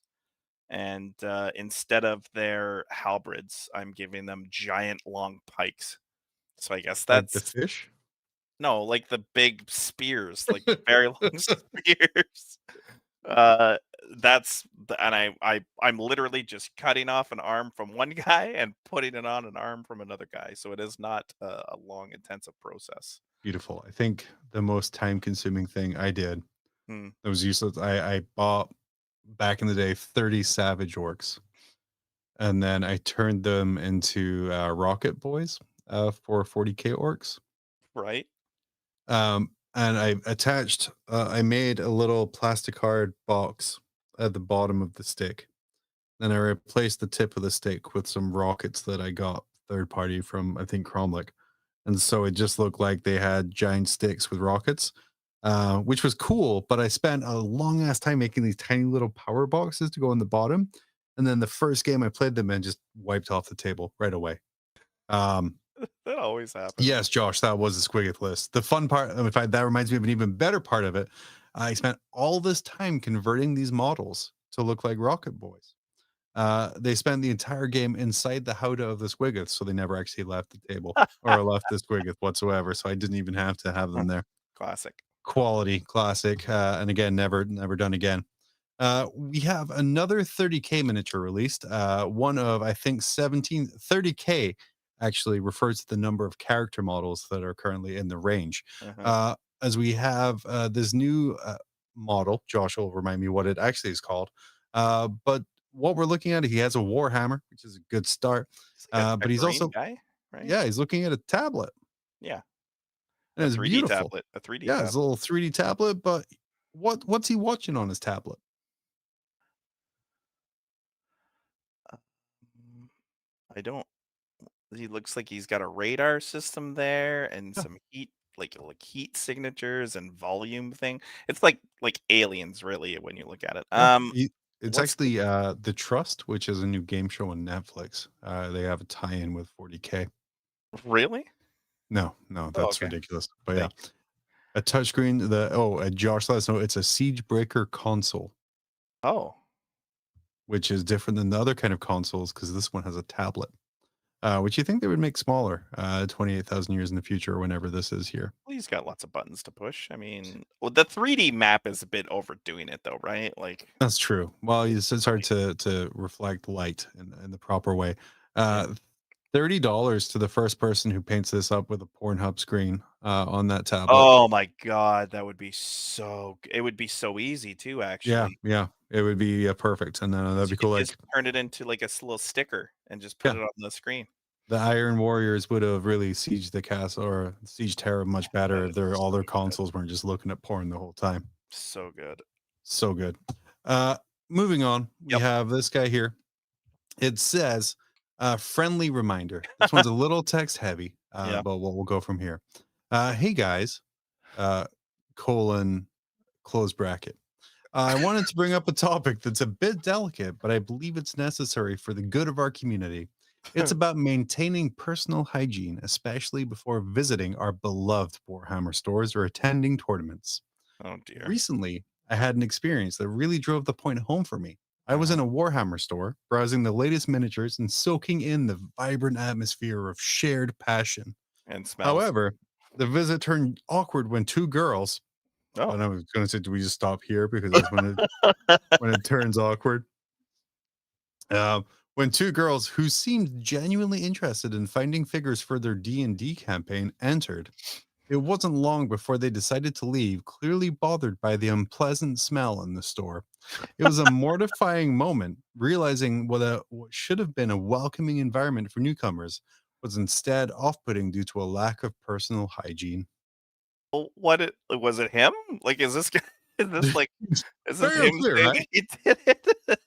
and instead of their halberds, I'm giving them giant long pikes. So I guess Like the that's fish? no, like the big spears, like very long spears. Uh, that's and I'm literally just cutting off an arm from one guy and putting it on an arm from another guy. So it is not a long, intensive process. Beautiful. I think the most time consuming thing I did Hmm. that was useless, I bought back in the day 30 Savage Orcs, and then I turned them into Rocket Boys for 40k orcs. Right? And I attached, I made a little plastic hard box at the bottom of the stick. Then I replaced the tip of the stick with some rockets that I got third party from, I think, Cromlech. And so it just looked like they had giant sticks with rockets, which was cool. But I spent a long ass time making these tiny little power boxes to go on the bottom. And then the first game I played them in just wiped off the table right away. Um, That always happens. Yes, Josh, that was the Squigget list. The fun part, in fact, that reminds me of an even better part of it. I spent all this time converting these models to look like Rocket Boys. They spent the entire game inside the howdah of the Squiggoth, so they never actually left the table or left the Squiggoth whatsoever. So I didn't even have to have them there. Classic. Quality, classic, and again, never done again. We have another 30k miniature released. One of I think 30k actually refers to the number of character models that are currently in the range. Uh-huh. As we have this new model, Josh will remind me what it actually is called. But what we're looking at, he has a Warhammer, which is a good start. He's like a But he's green also, guy, right? yeah, he's looking at a tablet, Yeah. and A it's 3D beautiful. tablet. A 3D Yeah, it's a tablet. little 3D tablet. But what's he watching on his tablet? Um, I don't he looks like he's got a radar system there and some heat like heat signatures and volume thing. It's like aliens really when you look at it. Yeah, it's What's the actually The Trust, which is a new game show on Netflix. They have a tie-in with 40k. really? No, Oh, that's okay. ridiculous. But yeah, Thank you. a touchscreen. Josh let us know it's a Siege Breaker console, Oh, which is different than the other kind of consoles because this one has a tablet, which you think they would make smaller 28,000 years in the future, or whenever this is here. well, he's got lots of buttons to push. I mean, well, the 3D map is a bit overdoing it though, right? Like, That's true. Well, it's hard to reflect light in the proper way. yeah. Uh, $30 to the first person who paints this up with a Pornhub screen on that tablet. Oh my god, that would be it would be so easy too, Yeah, actually. yeah, it would be perfect, and that'd be You cool. could Like just turn it into like a little sticker and just put yeah, it on the screen. the Iron Warriors would have really sieged the castle or sieged Terra much better That if is all their so good. consoles weren't just looking at porn the whole time. So good. So good. Moving on, we Yep. have this guy here. It says, friendly reminder. This one's a little text heavy, Yeah. but we'll go from here. Hey guys, colon, close bracket. I wanted to bring up a topic that's a bit delicate, but I believe it's necessary for the good of our community. It's about maintaining personal hygiene, especially before visiting our beloved Warhammer stores or attending tournaments. Oh dear. Recently, I had an experience that really drove the point home for me. I was Uh-huh. in a Warhammer store, browsing the latest miniatures and soaking in the vibrant atmosphere of shared passion. And smells. However, the visit turned awkward when two girls, Oh. and I was going to say, do we just stop here because that's when it turns awkward? When two girls who seemed genuinely interested in finding figures for their D&D campaign entered, it wasn't long before they decided to leave, clearly bothered by the unpleasant smell in the store. It was a mortifying moment, realizing what should have been a welcoming environment for newcomers was instead off-putting due to a lack of personal hygiene. Well, was it him? Like, is this guy is this like is this Very him unclear, saying right? he did it?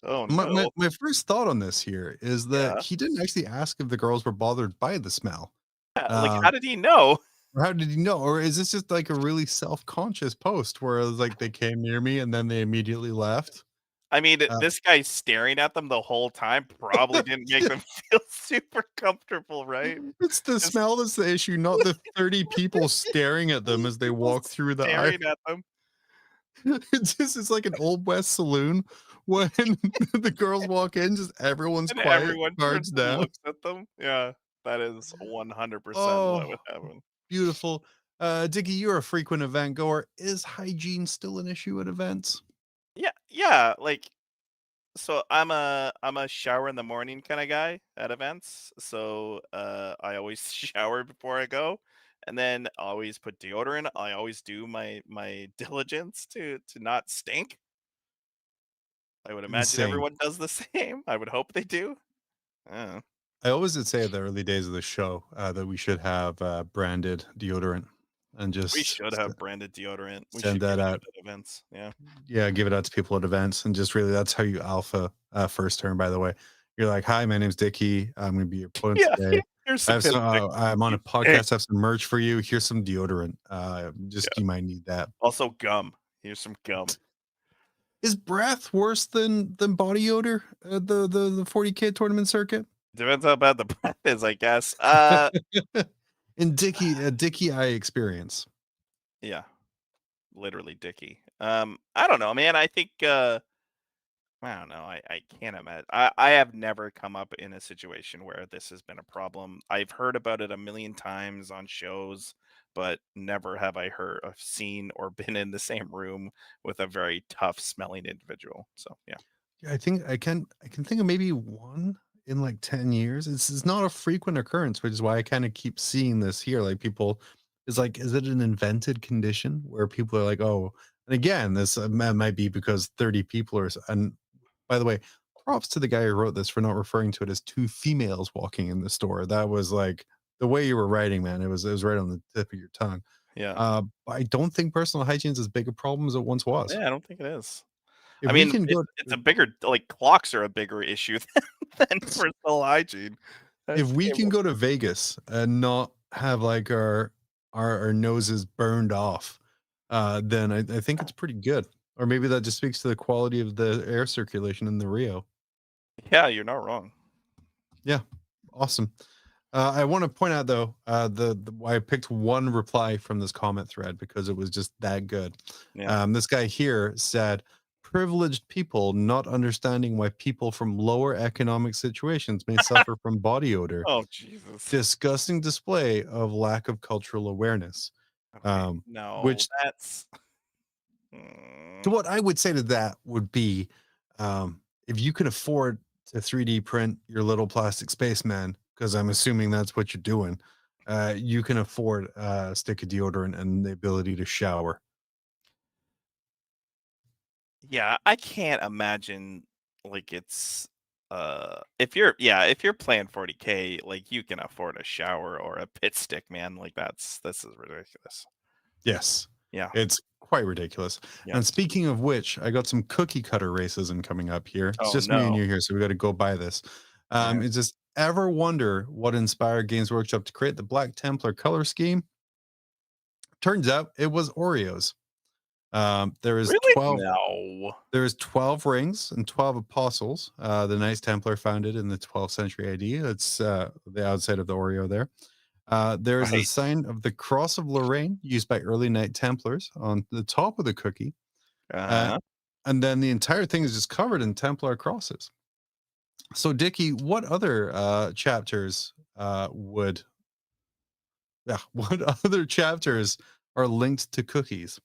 Oh My, my, no. my first thought on this here is that Yeah. he didn't actually ask if the girls were bothered by the smell. Yeah, like, Uh, how did he know? or how did he know? Or is this just like a really self-conscious post where it was like they came near me and then they immediately left? I mean, Uh, this guy staring at them the whole time probably didn't make them feel super comfortable, right? It's the Just smell that's the issue, not the 30 people staring at them as they people walk through the aisle. staring at them. It's like an old west saloon when the girls walk in, just everyone's And quiet, everyone turns guards and down. looks at them. Yeah, that is 100% what Oh, would happen. beautiful. Dickie, you're a frequent event goer. Is hygiene still an issue at events? Yeah, like, so I'm a shower in the morning kinda guy at events, so, I always shower before I go, and then always put deodorant. I always do my diligence to not stink. I would imagine Insane. everyone does the same. I would hope they do. Uh, I always did say at the early days of the show that we should have branded deodorant and we just should have branded deodorant. We send should give that it out. out at events. Yeah. Yeah, give it out to people at events and just really that's how you alpha first turn, by the way. You're like, hi, my name's Dickie. I'm gonna be your opponent Yeah, today. here's I some have some piss I'm on a Hey, podcast, I have some merch for you. Here's some deodorant. Just yeah. you might need that. Also gum. Here's some gum. Is breath worse than body odor at the 40K tournament circuit? Depends how bad the breath is, I guess. In Dickie eye experience. Yeah, literally Dickie. I don't know, man. I think I don't know. I can't imagine. I have never come up in a situation where this has been a problem. I've heard about it a million times on shows, but never have I seen, or been in the same room with a very tough smelling individual. So yeah. Yeah, I think I can think of maybe one in like 10 years. It's not a frequent occurrence, which is why I kind of keep seeing this here. Like people is like, is it an invented condition where people are like, oh, and again, this might be because 30 people are, and by the way, props to the guy who wrote this for not referring to it as two females walking in the store. That was like the way you were writing, man. It was right on the tip of your tongue. Yeah. I don't think personal hygiene is as big a problem as it once was. Yeah, I don't think it is. I If we mean, can go it's a bigger, like, clocks are a bigger issue than personal hygiene. if That's we can cable. go to Vegas and not have like our noses burned off, then I think it's pretty good. Or maybe that just speaks to the quality of the air circulation in the Rio. Yeah, you're not wrong. Yeah, awesome. I want to point out though, the why I picked one reply from this comment thread because it was just that good. Yeah. This guy here said, "Privileged people not understanding why people from lower economic situations may suffer from body odor. Oh, Jesus. Disgusting display of lack of cultural awareness." Okay. Um, No, which that's to mm, what I would say to that would be, if you can afford to 3D print your little plastic spaceman, because I'm assuming that's what you're doing, you can afford a stick of deodorant and the ability to shower. Yeah, I can't imagine like it's if you're playing 40K, like you can afford a shower or a pit stick, man. Like this is ridiculous. Yes, Yeah, it's quite ridiculous. yeah. And speaking of which, I got some cookie cutter racism coming up here. It's Oh just me and no. you here, so we got to go by this. Yeah. Is just ever wonder what inspired Games Workshop to create the Black Templar color scheme? Turns out it was Oreos. There is Really? 12 No. There's 12 rings and 12 apostles. The Knights Templar founded in the 12th century AD. It's the outside of the Oreo there. There is a Right. sign of the Cross of Lorraine used by early Knight Templars on the top of the cookie. Uh, Uh-huh. and then the entire thing is just covered in Templar crosses. So, Dickie, what other chapters what other chapters are linked to cookies?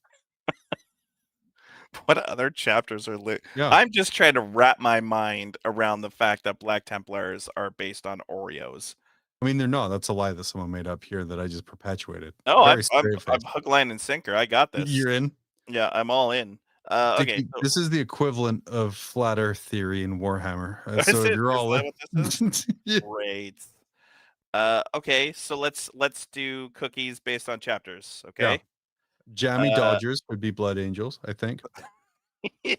What other chapters are lit? Yeah. I'm just trying to wrap my mind around the fact that Black Templars are based on Oreos. I mean, they're not. That's a lie that someone made up here that I just perpetuated. No, Very I'm straight-faced. hook, line, and sinker. I got this. You're in. Yeah, I'm all in. Okay, Dickie, so this is the equivalent of flat Earth theory in Warhammer. is So if you're is all that in, what this is? yeah. Great. Okay, so let's do cookies based on chapters, Yeah. okay? Jammy Uh, Dodgers would be Blood Angels, I think. yeah.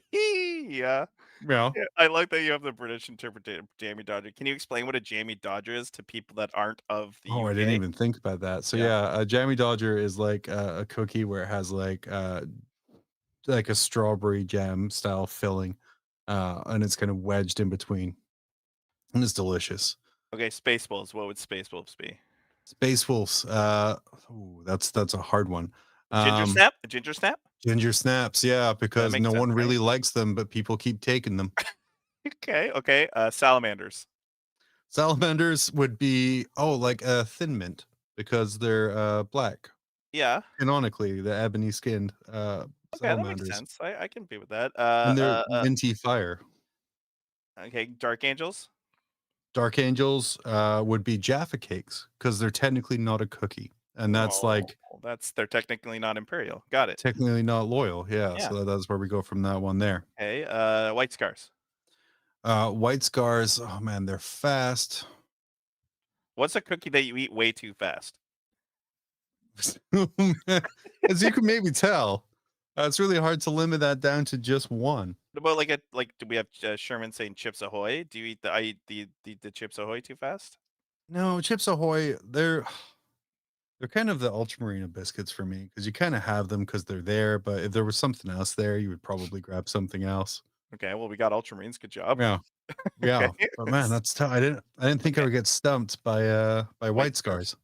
Yeah. Yeah, I like that you have the British interpretation of Jamie Dodger. Can you explain what a Jamie Dodger is to people that aren't of the Oh, I didn't UK? even think about that. So Yeah. yeah, a Jammy Dodger is like a cookie where it has like a strawberry jam style filling, and it's kind of wedged in between, and it's delicious. Okay, Spaceballs. What would Spaceballs be? Space Wolves, ooh, that's a hard one. Ginger Um, Snap? A Ginger Snap? Ginger snaps, yeah, That because makes no sense, one right? really likes them, but people keep taking them. Okay, okay. Salamanders. Salamanders would be like a thin mint because they're black. Yeah. Canonically, the ebony skinned Okay, that makes salamanders. sense. I can be with that. And they're minty fire. Okay, Dark Angels. Dark angels would be Jaffa cakes because they're technically not a cookie. And that's Oh, like they're technically not Imperial. Got it. technically not loyal. Yeah. Yeah. So that's where we go from that one there. Okay. White Scars. White scars, oh man, they're fast. What's a cookie that you eat way too fast? As you can maybe tell, it's really hard to limit that down to just one. What about do we have Sherman saying Chips Ahoy? Do you eat I eat the Chips Ahoy too fast? No, Chips Ahoy, they're kind of the ultramarina biscuits for me because you kind of have them because they're there. But if there was something else there, you would probably grab something else. Okay, well we got Ultramarines. Good job. Yeah, Okay. yeah. But man, that's tough. I didn't think I Okay. would get stumped by White white Scars. scars.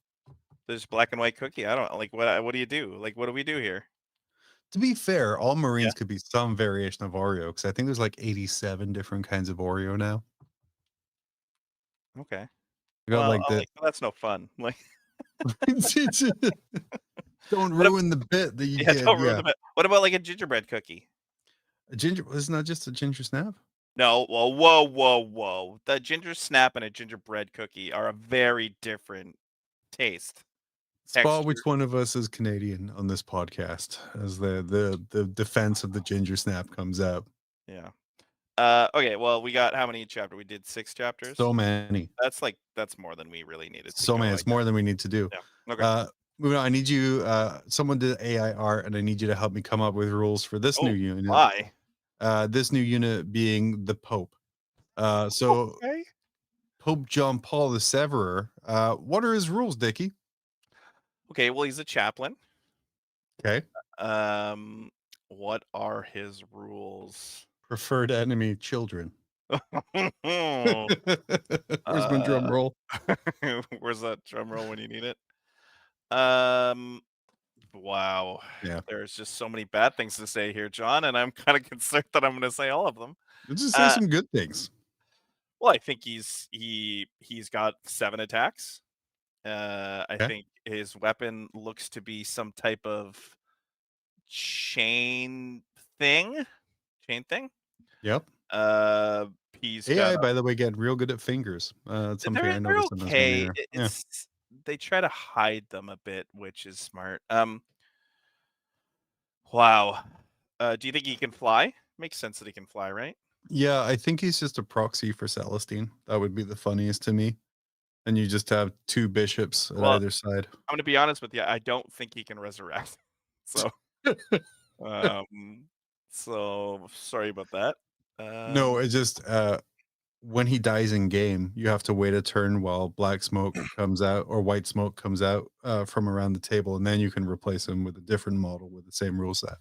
There's black and white cookie. I don't like what do you do? Like what do we do here? To be fair, all Yeah. Marines could be some variation of Oreo because I think there's like 87 different kinds of Oreo now. Okay. We got Well, like I'm the like, well, that's no fun. Like don't what ab- ruin the bit that you yeah, did. don't ruin Yeah, the bit. What about like a gingerbread cookie? a ginger isn't that just a ginger snap? No, well, whoa. The ginger snap and a gingerbread cookie are a very different taste, Spot which texture. one of us is Canadian on this podcast as the defense of the ginger snap comes out. Yeah. Okay, well, we got how many chapter? We did 6 chapters. So many. That's more than we really needed to So go, many. I It's more guess. than we need to do. Yeah. Okay. Moving on, I need you someone did AI art and I need you to help me come up with rules for this new Oh unit. my. This new unit being the Pope. So Okay. Pope John Paul the Severer. What are his rules, Dickie? Okay, well, he's a chaplain. Okay. Um, what are his rules? Preferred enemy children. uh, Where's my drum roll? where's that drum roll when you need it? Um, wow. Yeah. There's just so many bad things to say here, John, and I'm kind of concerned that I'm going to say all of them. Let's just say Uh, some good things. well, I think he's got 7 attacks. I Okay. think his weapon looks to be some type of chain thing. Chain thing. Yep. He's got AI, by the way, getting real good at fingers. It's something I they're noticed in this one okay. here. Yeah. It's they try to hide them a bit, which is smart. Wow. Do you think he can fly? Makes sense that he can fly, right? Yeah, I think he's just a proxy for Celestine. That would be the funniest to me. And you just have two bishops at Well, either side. I'm gonna be honest with you. I don't think he can resurrect. So, um, so sorry about that. No, Um, it just when he dies in game, you have to wait a turn while black smoke comes out or white smoke comes out from around the table, and then you can replace him with a different model with the same rule set.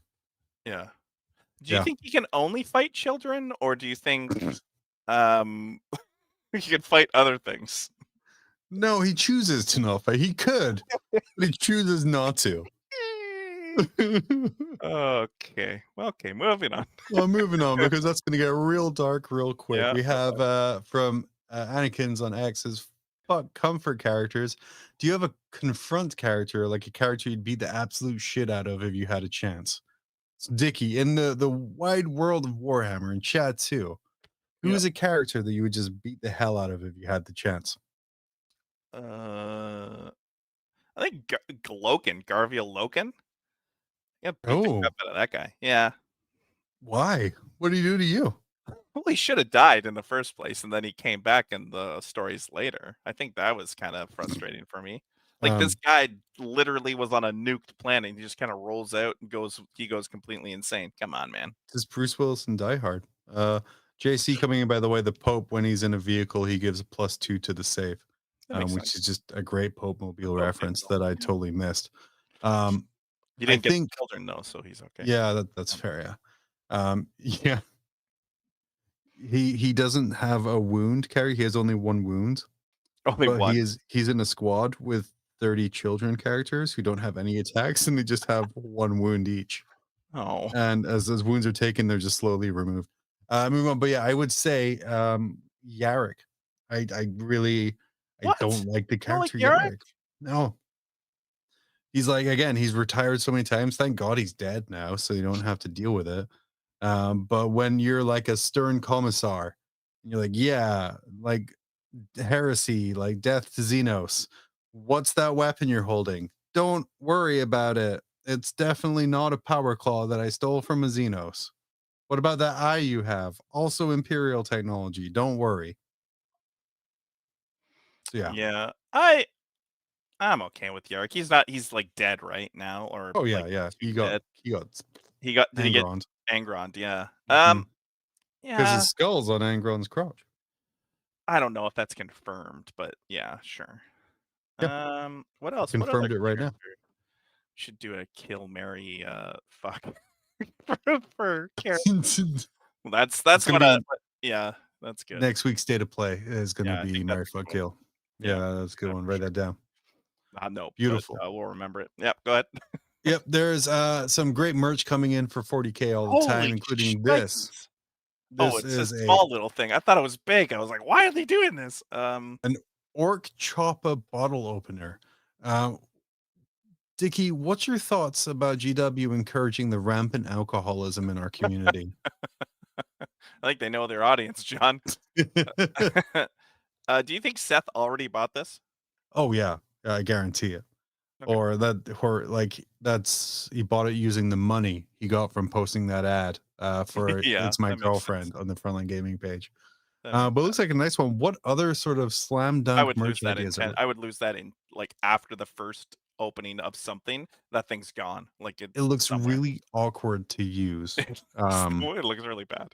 yeah. Do you Yeah. think he can only fight children, or do you think um he can fight other things? No, he chooses to not fight. He could, but he chooses not to. Okay. Well, okay, moving on. Well, moving on because that's going to get real dark real quick. Yeah. We have from Anakin's on X's fuck comfort characters. Do you have a confront character, like a character you'd beat the absolute shit out of if you had a chance? So Dickie, in the wide world of Warhammer and chat too, who Yeah. is a character that you would just beat the hell out of if you had the chance? I think Loken, Garvia Loken. Yeah, beat the Oh, crap out of that guy. Yeah. why? What did he do to you? Well, he should have died in the first place, and then he came back in the stories later. I think that was kind of frustrating for me. Like this Um, guy literally was on a nuked planet. And he just kind of rolls out and goes. He goes completely insane. Come on, man. Does Bruce Willis in Die Hard? JC coming in, by the way, the Pope, when he's in a vehicle, he gives a +2 to the save, That makes which sense. is just a great Pope The mobile Pope reference vehicle. that I Yeah. totally missed. Um, He I didn't get the think, children though, so he's okay. yeah, that's fair. Yeah. Yeah, he doesn't have a wound carry. He has only one wound, Only but one. he's in a squad with 30 children characters who don't have any attacks and they just have one wound each. Oh, And as those wounds are taken, they're just slowly removed. Move on, but yeah, I would say Yarrick. I really I what? don't like the You don't like character Yarrick? Yarrick. No, he's like again, he's retired so many times. Thank God he's dead now, so you don't have to deal with it. But when you're like a stern commissar, you're like, yeah, like heresy, like death to Xenos. What's that weapon you're holding? Don't worry about it. It's definitely not a power claw that I stole from a Xenos. What about that eye you have? Also Imperial technology. Don't worry. So yeah. Yeah, I'm okay with Yarrick. He's like dead right now, or Oh yeah, like yeah. soon dead. He got Did he get Angroned Angroned? Yeah. because Yeah. his skull's on Angron's crotch. I don't know if that's confirmed, but yeah, sure. Yeah, What I else? What other confirmed it right now. character should do a kill Mary fuck for character? Well, It's that's gonna what be yeah, that's good. next week's state of play is gonna Yeah, I be think that's Mary a good Fuck one. Kill. Yeah, Yeah, that's a good one. for Write sure. that down. No, but Beautiful. we'll remember it. Yep, go ahead. Yep, there's some great merch coming in for 40K all the time, Holy including this. shnikes. Oh, This it's a is a small little thing. I thought it was big. I was like, why are they doing this? an Orc Choppa bottle opener. Uh, Dickie, what's your thoughts about GW encouraging the rampant alcoholism in our community? I think they know their audience, John. Do you think Seth already bought this? Oh yeah, I guarantee it. Okay. Or like that's he bought it using the money he got from posting that ad for Yeah, It's My that makes sense. Girlfriend on the Frontline Gaming page. That But makes it looks like a nice one. What other sort of slam I dunk would lose merch that in ideas 10. are I would lose that in like after the first opening of something. That thing's gone. Like it it's looks somewhere. really awkward to use. It looks really bad.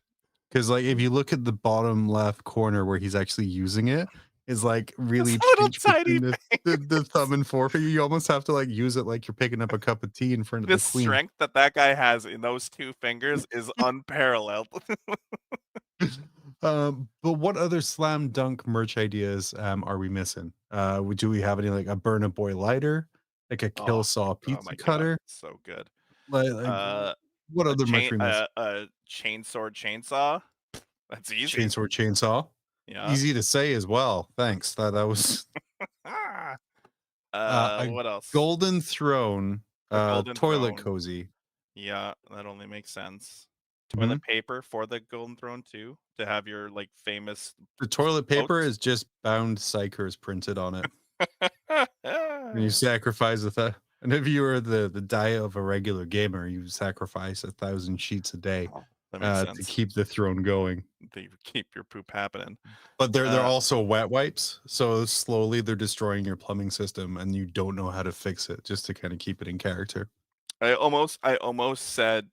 Because like if you look at the bottom left corner where he's actually using it, is like really It's a little pinched tiny between the thumb and forefinger. You almost have to like use it like you're picking up a cup of tea in front of the the queen. strength that guy has in those two fingers is unparalleled. But what other slam dunk merch ideas are we missing? Do we have any like a burn a boy lighter, like a kill Oh, saw oh pizza my god, cutter? so good. Like Uh, what other merch we miss? a chainsaw. That's easy. Chainsaw. Yeah. Easy to say as well. Thanks. That was Ah. a What else? golden throne A golden toilet throne. cozy. Yeah, that only makes sense. toilet paper for the Golden Throne too, to have your like famous The toilet paper quotes? is just bound psychers printed on it. And you sacrifice and if you were the diet of a regular gamer, you sacrifice 1,000 sheets a day Oh, that makes to sense. keep the throne going. They keep your poop happening. But they're also wet wipes, so slowly they're destroying your plumbing system, and you don't know how to fix it, just to kind of keep it in character. I almost said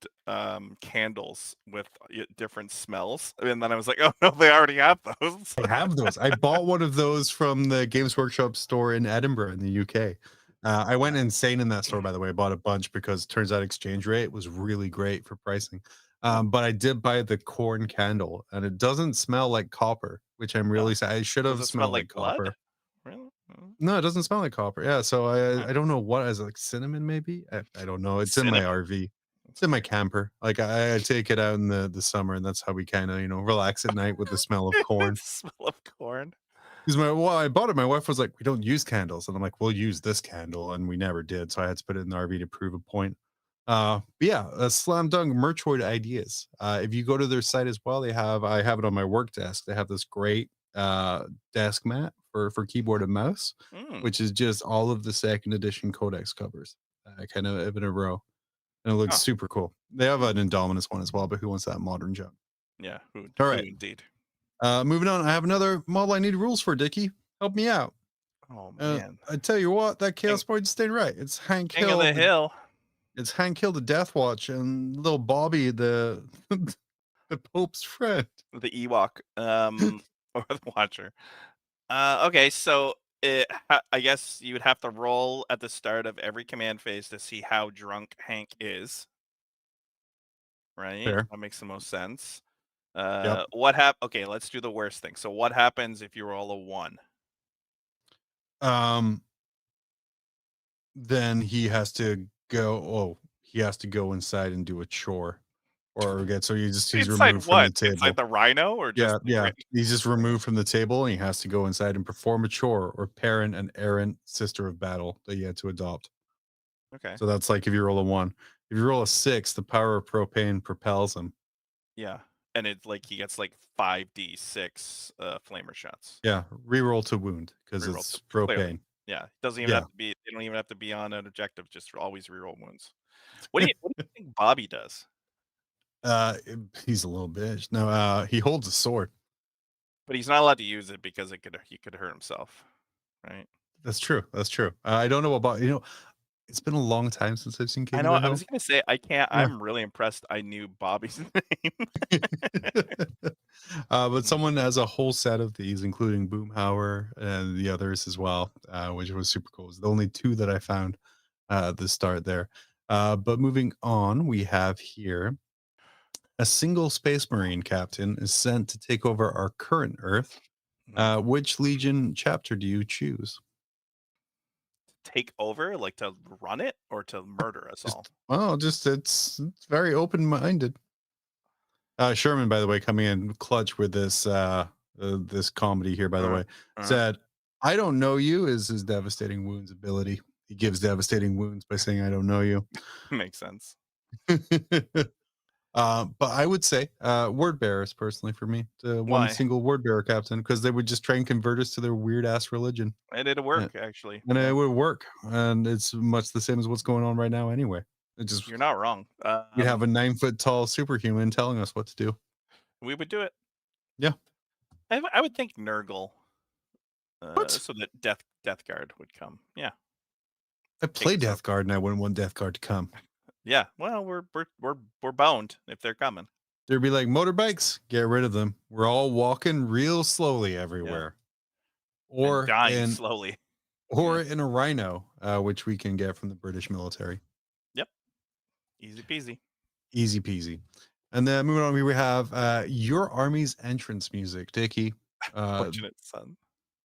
candles with different smells, and then I was like, oh no, they already have those. I have those. I bought one of those from the Games Workshop store in Edinburgh in the UK. I went insane in that store, by the way. I bought a bunch because it turns out exchange rate was really great for pricing. But I did buy the corn candle, and it doesn't smell like copper, which I'm really sad. I should Does have it smell smelled like blood? copper. Really? No, it doesn't smell like copper. Yeah, so Huh. I don't know what is it, like cinnamon maybe. I don't know. It's in my Cinnamon. RV. It's in my camper. Like I take it out in the summer, and that's how we kind of relax at night with the smell of corn. Smell of corn. Because I bought it. My wife was like, "We don't use candles," and I'm like, "We'll use this candle," and we never did. So I had to put it in the RV to prove a point. But yeah, slam dunk Merchoid ideas. If you go to their site as well, I have it on my work desk. They have this great desk mat for keyboard and mouse, Mm. which is just all of the second edition Codex covers, kind of in a row, and it looks Oh. super cool. They have an Indominus one as well, but who wants that modern junk? Yeah. Who right. indeed. Moving on, I have another model I need rules for, Dickie. Help me out. Oh man. I tell you what, that Chaos Point stayed right. It's Hank King Hill. of the Hill. It's Hank Hill, the Death Watch, and little Bobby, the the Pope's friend. The Ewok. Or the Watcher. Okay, so I guess you would have to roll at the start of every command phase to see how drunk Hank is. Right? Fair. That makes the most sense. Yep. Okay, let's do the worst thing. So what happens if you roll a 1? Then he has to go. Oh, he has to go inside and do a chore, or get he's Inside removed from what? the table. Inside the rhino, or just Yeah. He's just removed from the table, and he has to go inside and perform a chore or parent an errant sister of battle that he had to adopt. Okay. So that's like if you roll a 1. If you roll a 6, the power of propane propels him. Yeah. And it's like he gets like 5d6 flamer shots. Yeah, reroll to wound because Reroll it's to- clearly. propane. Yeah. It doesn't even have to be they don't even have to be on an objective, just always reroll wounds. What do you think Bobby does? He's a little bitch. No, he holds a sword. But he's not allowed to use it because he could hurt himself. Right? That's true. That's true. I don't know about it's been a long time since I've seen King I know. of the I was gonna say I can't. Yeah. I'm really impressed. I knew Bobby's name. Hill. But someone has a whole set of these, including Boomhauer and the others as well, which was super cool. It's the only 2 that I found at the start there. But moving on, we have here a single Space Marine captain is sent to take over our current Earth. Which Legion chapter do you choose? Take over, like to run it, or to murder us all? Oh, it's very open-minded. Sherman, by the way, coming in clutch with this this comedy here, by the way, said, "I don't know you" is his devastating wounds ability. He gives devastating wounds by saying, "I don't know you." Makes sense. But I would say word bearers personally for me, Why? one single word bearer captain, because they would just try and convert us to their weird ass religion, And it'll work, actually. and it would work. And it's much the same as what's going on right now, anyway. It just You're not wrong. we have a 9-foot tall superhuman telling us what to do. We would do it. Yeah. I would think Nurgle. What? So that Death Guard would come. Yeah. I play us out. Death Guard, and I wouldn't want Death Guard to come. Yeah. Well, we're boned if they're coming. There'd be like motorbikes, get rid of them. We're all walking real slowly everywhere. Or And dying slowly. Or in a rhino, which we can get from the British military. Yep. Easy peasy. Easy peasy. And then moving on, we have your army's entrance music, Dickie. Fortunate son.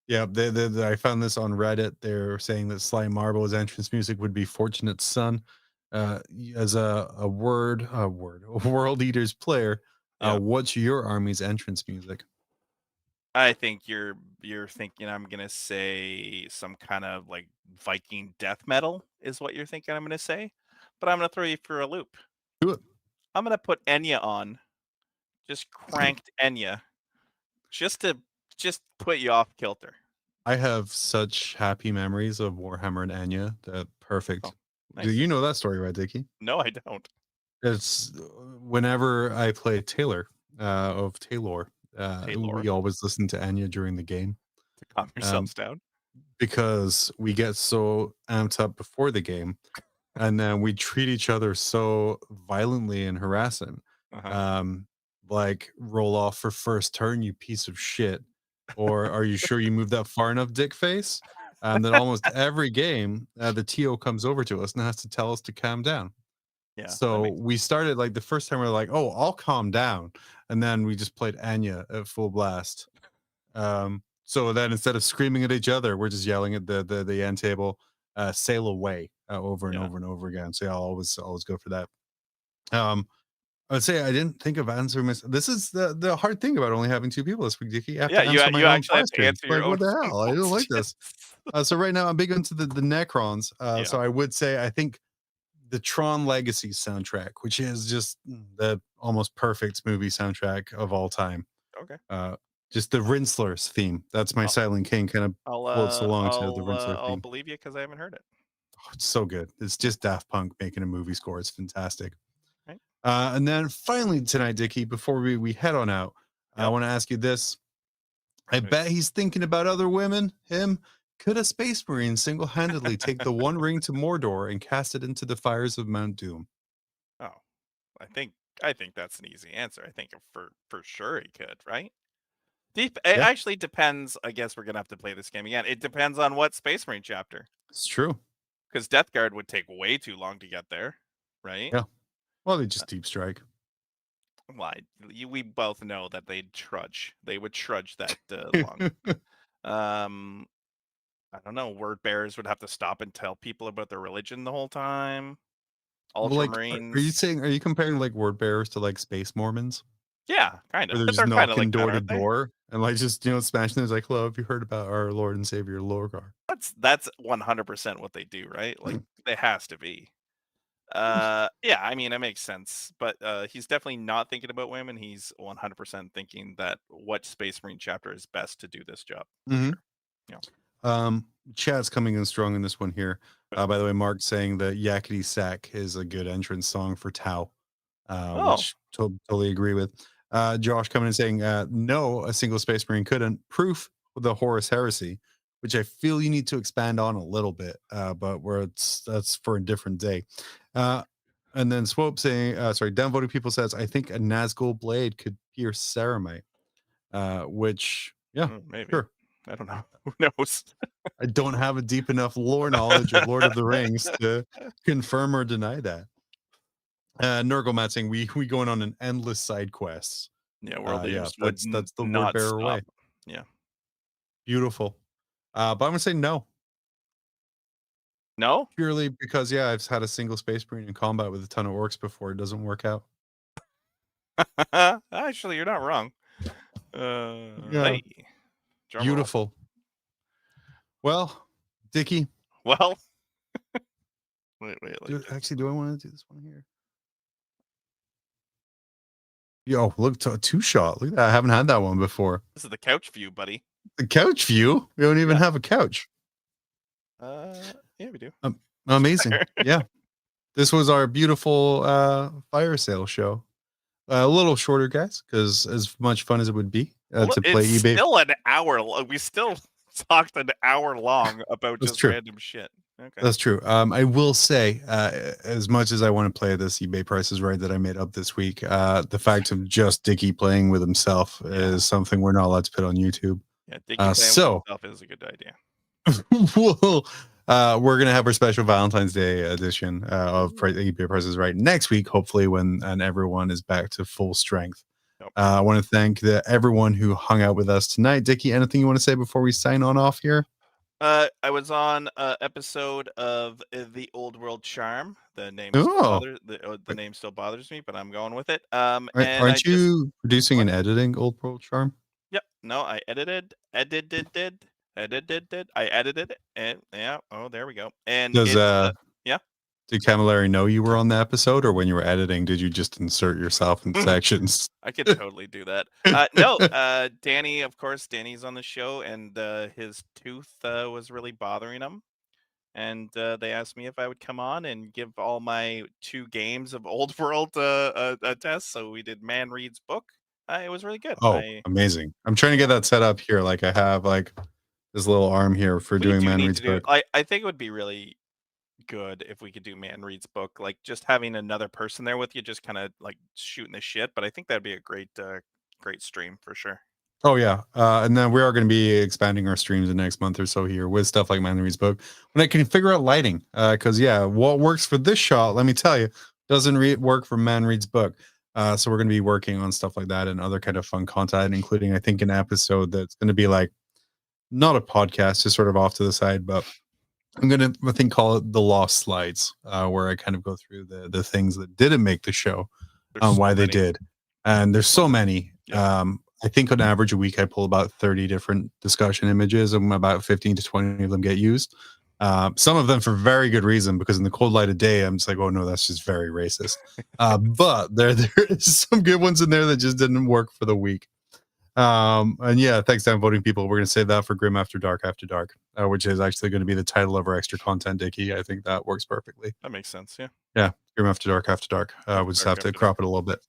Yeah, I found this on Reddit. They're saying that Sly Marble's entrance music would be Fortunate Son. As a World Eaters player, what's your army's entrance music? I think you're thinking I'm gonna say some kind of like Viking death metal is what you're thinking I'm gonna say, but I'm gonna throw you for a loop. Do it. I'm gonna put Enya on. Just cranked Enya. Just to put you off kilter. I have such happy memories of Warhammer and Anya. That perfect. Oh, Do nice. you know that story, right, Dickie? No, I don't. It's whenever I play Taylor of Taylor, Taylor. we always listen to Anya during the game. To calm yourselves down. Because we get so amped up before the game, and then we treat each other so violently and harassing. Um, like roll off for first turn, you piece of shit. Or are you sure you moved that far enough, dick face? And then almost every game, the TO comes over to us and has to tell us to calm down. Yeah. So we started like the first time we are like, oh, I'll calm down. And then we just played Anya at full blast. So then instead of screaming at each other, we're just yelling at the end table, sail away over and over and over again. So yeah, I'll always go for that. I would say I didn't think of answering this. This is the hard thing about only having two people this week, Dickie. I have to answer my you own actually have to questions. answer your Like, what own the hell? I don't like this. So right now I'm big into the Necrons. So I would say I think the Tron Legacy soundtrack, which is just the almost perfect movie soundtrack of all time. Okay. Just the Rinslers theme. That's my Silent King kind of floats along to the Rinsler I'll theme. believe you because I haven't heard it. Oh, it's so good. It's just Daft Punk making a movie score. It's fantastic. Right. And then finally tonight, Dickie, before we head on out, I want to ask you this. I bet he's thinking about other women. Him. Could a space marine single-handedly take the One Ring to Mordor and cast it into the fires of Mount Doom? Oh, I think that's an easy answer. I think for sure he could, right? It actually depends. I guess we're gonna have to play this game again. It depends on what Space Marine chapter. It's true. Because Death Guard would take way too long to get there, right? Yeah. Well, they just deep strike. Why? We both know that they'd trudge. They would trudge that long. I don't know. Word bearers would have to stop and tell people about their religion the whole time. Ultramarines. Are you comparing like word bearers to like space Mormons? Yeah, kind of. Where they're just They're kind of knocking like door that, to door and like just smashing. There's like, hello, have you heard about our Lord and Savior Lorgar? That's 100% what they do, right? Like it has to be. Yeah, I mean it makes sense, but he's definitely not thinking about women. He's 100% thinking that what Space Marine chapter is best to do this job. Mm-hmm. Sure. Chad's coming in strong in this one here. By the way, Mark saying that Yakety Sack is a good entrance song for Tau, which totally agree with. Josh coming in saying, no, a single Space Marine couldn't. Proof the Horus Heresy, which I feel you need to expand on a little bit, but that's for a different day. And then Swope saying, downvoting people says, I think a Nazgul blade could pierce Ceramite, which, maybe. Sure. I don't know. Who knows? I don't have a deep enough lore knowledge of Lord of the Rings to confirm or deny that. Nurgle Matt saying we going on an endless side quests. Yeah, World Leaders that's the not word bearer stop. way. Yeah. Beautiful. But I'm gonna say no. No? Purely because I've had a single space marine in combat with a ton of orcs before. It doesn't work out. Actually, you're not wrong. Hey, beautiful. Well, Dickie. Well, wait. Do I want to do this one here? Yo, look, two shot. Look at that. I haven't had that one before. This is the couch view, buddy. The couch view? We don't even have a couch. Yeah, we do. Amazing. Yeah. This was our beautiful fire sale show. A little shorter, guys, because as much fun as it would be to play eBay. Still an hour. We still talked an hour long about just random shit. Okay. That's true. I will say, as much as I want to play this eBay Price is Right that I made up this week, the fact of just Dickie playing with himself is something we're not allowed to put on YouTube. Yeah, Dickie playing with himself is a good idea. We're gonna have our special Valentine's Day edition of eBay Price is Right next week, hopefully when everyone is back to full strength. I want to thank everyone who hung out with us tonight. Dickie, anything you want to say before we sign on off here? I was on an episode of The Old World Charm. The name still bothers me, but I'm going with it. Aren't you producing and editing Old World Charm? Yep. No, I edited. I edited it, and yeah. Oh, there we go. And does Did Camilleri know you were on the episode, or when you were editing, did you just insert yourself in sections? I could totally do that. No, Danny, of course, Danny's on the show, and his tooth was really bothering him. And they asked me if I would come on and give all my 2 games of Old World a test. So we did Man Reads Book. It was really good. Oh, amazing. I'm trying to get that set up here. Like I have like this little arm here for we doing do Man need Reads to do Book. I think it would be really good if we could do Man Reads Book, like just having another person there with you, just kind of like shooting the shit. But I think that'd be a great stream for sure. Oh yeah, and then we are going to be expanding our streams the next month or so here with stuff like Man Reads Book. When I can figure out lighting, because yeah, what works for this shot, let me tell you, doesn't work for Man Reads Book. So we're going to be working on stuff like that and other kind of fun content, including I think an episode that's going to be like not a podcast, just sort of off to the side, but I'm gonna I think call it the Lost Slides, where I kind of go through the things that didn't make the show, There's so why they many. did, and there's so many. Yeah. I think on average a week I pull about 30 different discussion images, and about 15 to 20 of them get used. Some of them for very good reason, because in the cold light of day, I'm just like, oh no, that's just very racist. But there is some good ones in there that just didn't work for the week. And yeah, thanks to voting people. We're going to save that for Grim After Dark, which is actually going to be the title of our extra content, Dickie. I think that works perfectly. That makes sense. Yeah. Yeah. Grim After Dark. We just have to crop it a little bit.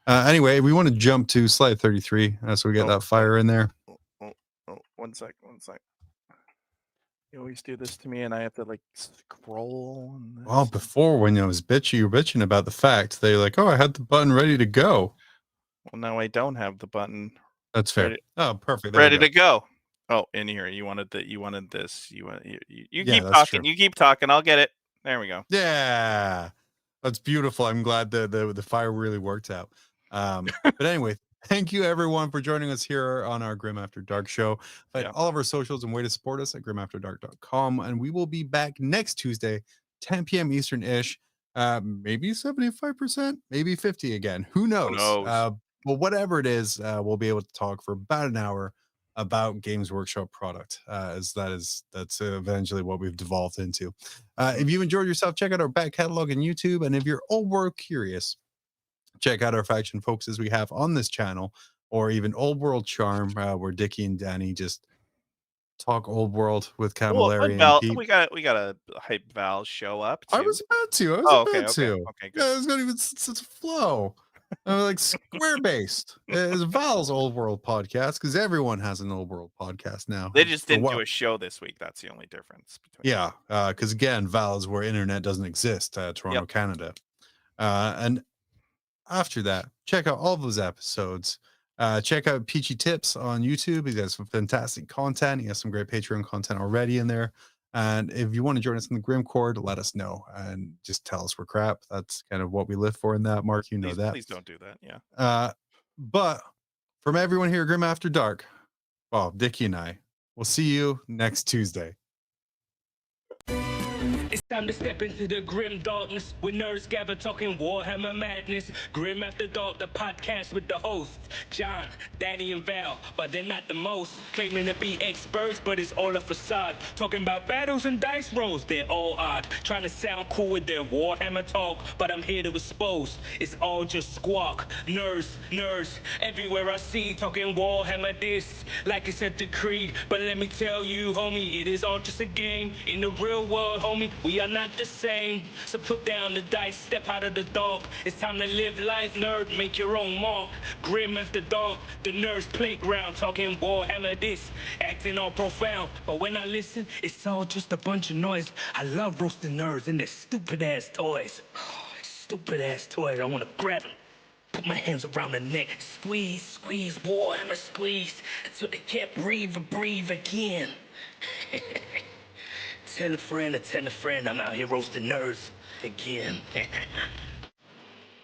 Anyway, we want to jump to slide 33. So we get that fire in there. Oh, one sec. You always do this to me, and I have to like scroll. Well, before when I was you were bitching about the fact they're like, oh, I had the button ready to go. Well, now I don't have the button. That's fair. Oh, perfect. Ready to go. Oh, in here. You wanted this. You keep talking. True. You keep talking. I'll get it. There we go. Yeah, that's beautiful. I'm glad the fire really worked out. But anyway, thank you everyone for joining us here on our Grim After Dark show. Find all of our socials and way to support us at grimafterdark.com, and we will be back next Tuesday, 10 p.m. Eastern-ish. Maybe 75%, maybe 50 again. Who knows? But whatever it is, we'll be able to talk for about an hour about Games Workshop product, as that's eventually what we've devolved into. If you enjoyed yourself, check out our back catalog on YouTube, and if you're Old World curious, check out our faction focuses we have on this channel, or even Old World Charm, where Dickie and Danny just talk Old World with Camilleri and Pete. We got a hype Val show up too. I was about to. Okay, good. Yeah, it's not even such a flow. Like square based. It's Val's Old World podcast, because everyone has an Old World podcast now. They just didn't do a show this week. That's the only difference between because again, Val is where internet doesn't exist, Toronto, Canada. And after that, check out all those episodes. Check out Peachy Tips on YouTube. He has some fantastic content. He has some great Patreon content already in there. And if you want to join us in the Grimcord, let us know and just tell us we're crap. That's kind of what we live for in that, Mark. You know that. Please don't do that. Yeah. But from everyone here at Grim After Dark, well, Dickie and I, we'll see you next Tuesday. It's time to step into the grim darkness with nerds gather talking Warhammer madness. Grim After Dark, the podcast with the hosts John, Danny, and Val, but they're not the most. Claiming to be experts, but it's all a facade. Talking about battles and dice rolls, they're all odd. Trying to sound cool with their Warhammer talk, but I'm here to expose. It's all just squawk. Nerds, everywhere I see talking Warhammer this, like it's a decree. But let me tell you, homie, it is all just a game. In the real world, homie, we are not the same. So put down the dice, step out of the dark. It's time to live life, nerd, make your own mark. Grim After Dark, the nerds playground, talking Warhammer this, acting all profound. But when I listen, it's all just a bunch of noise. I love roasting nerds and their stupid ass toys. Stupid ass toys, I wanna grab them, put my hands around the neck, squeeze, Warhammer squeeze, until they can't breathe again. Tell a friend, I'm out here roasting nerds again.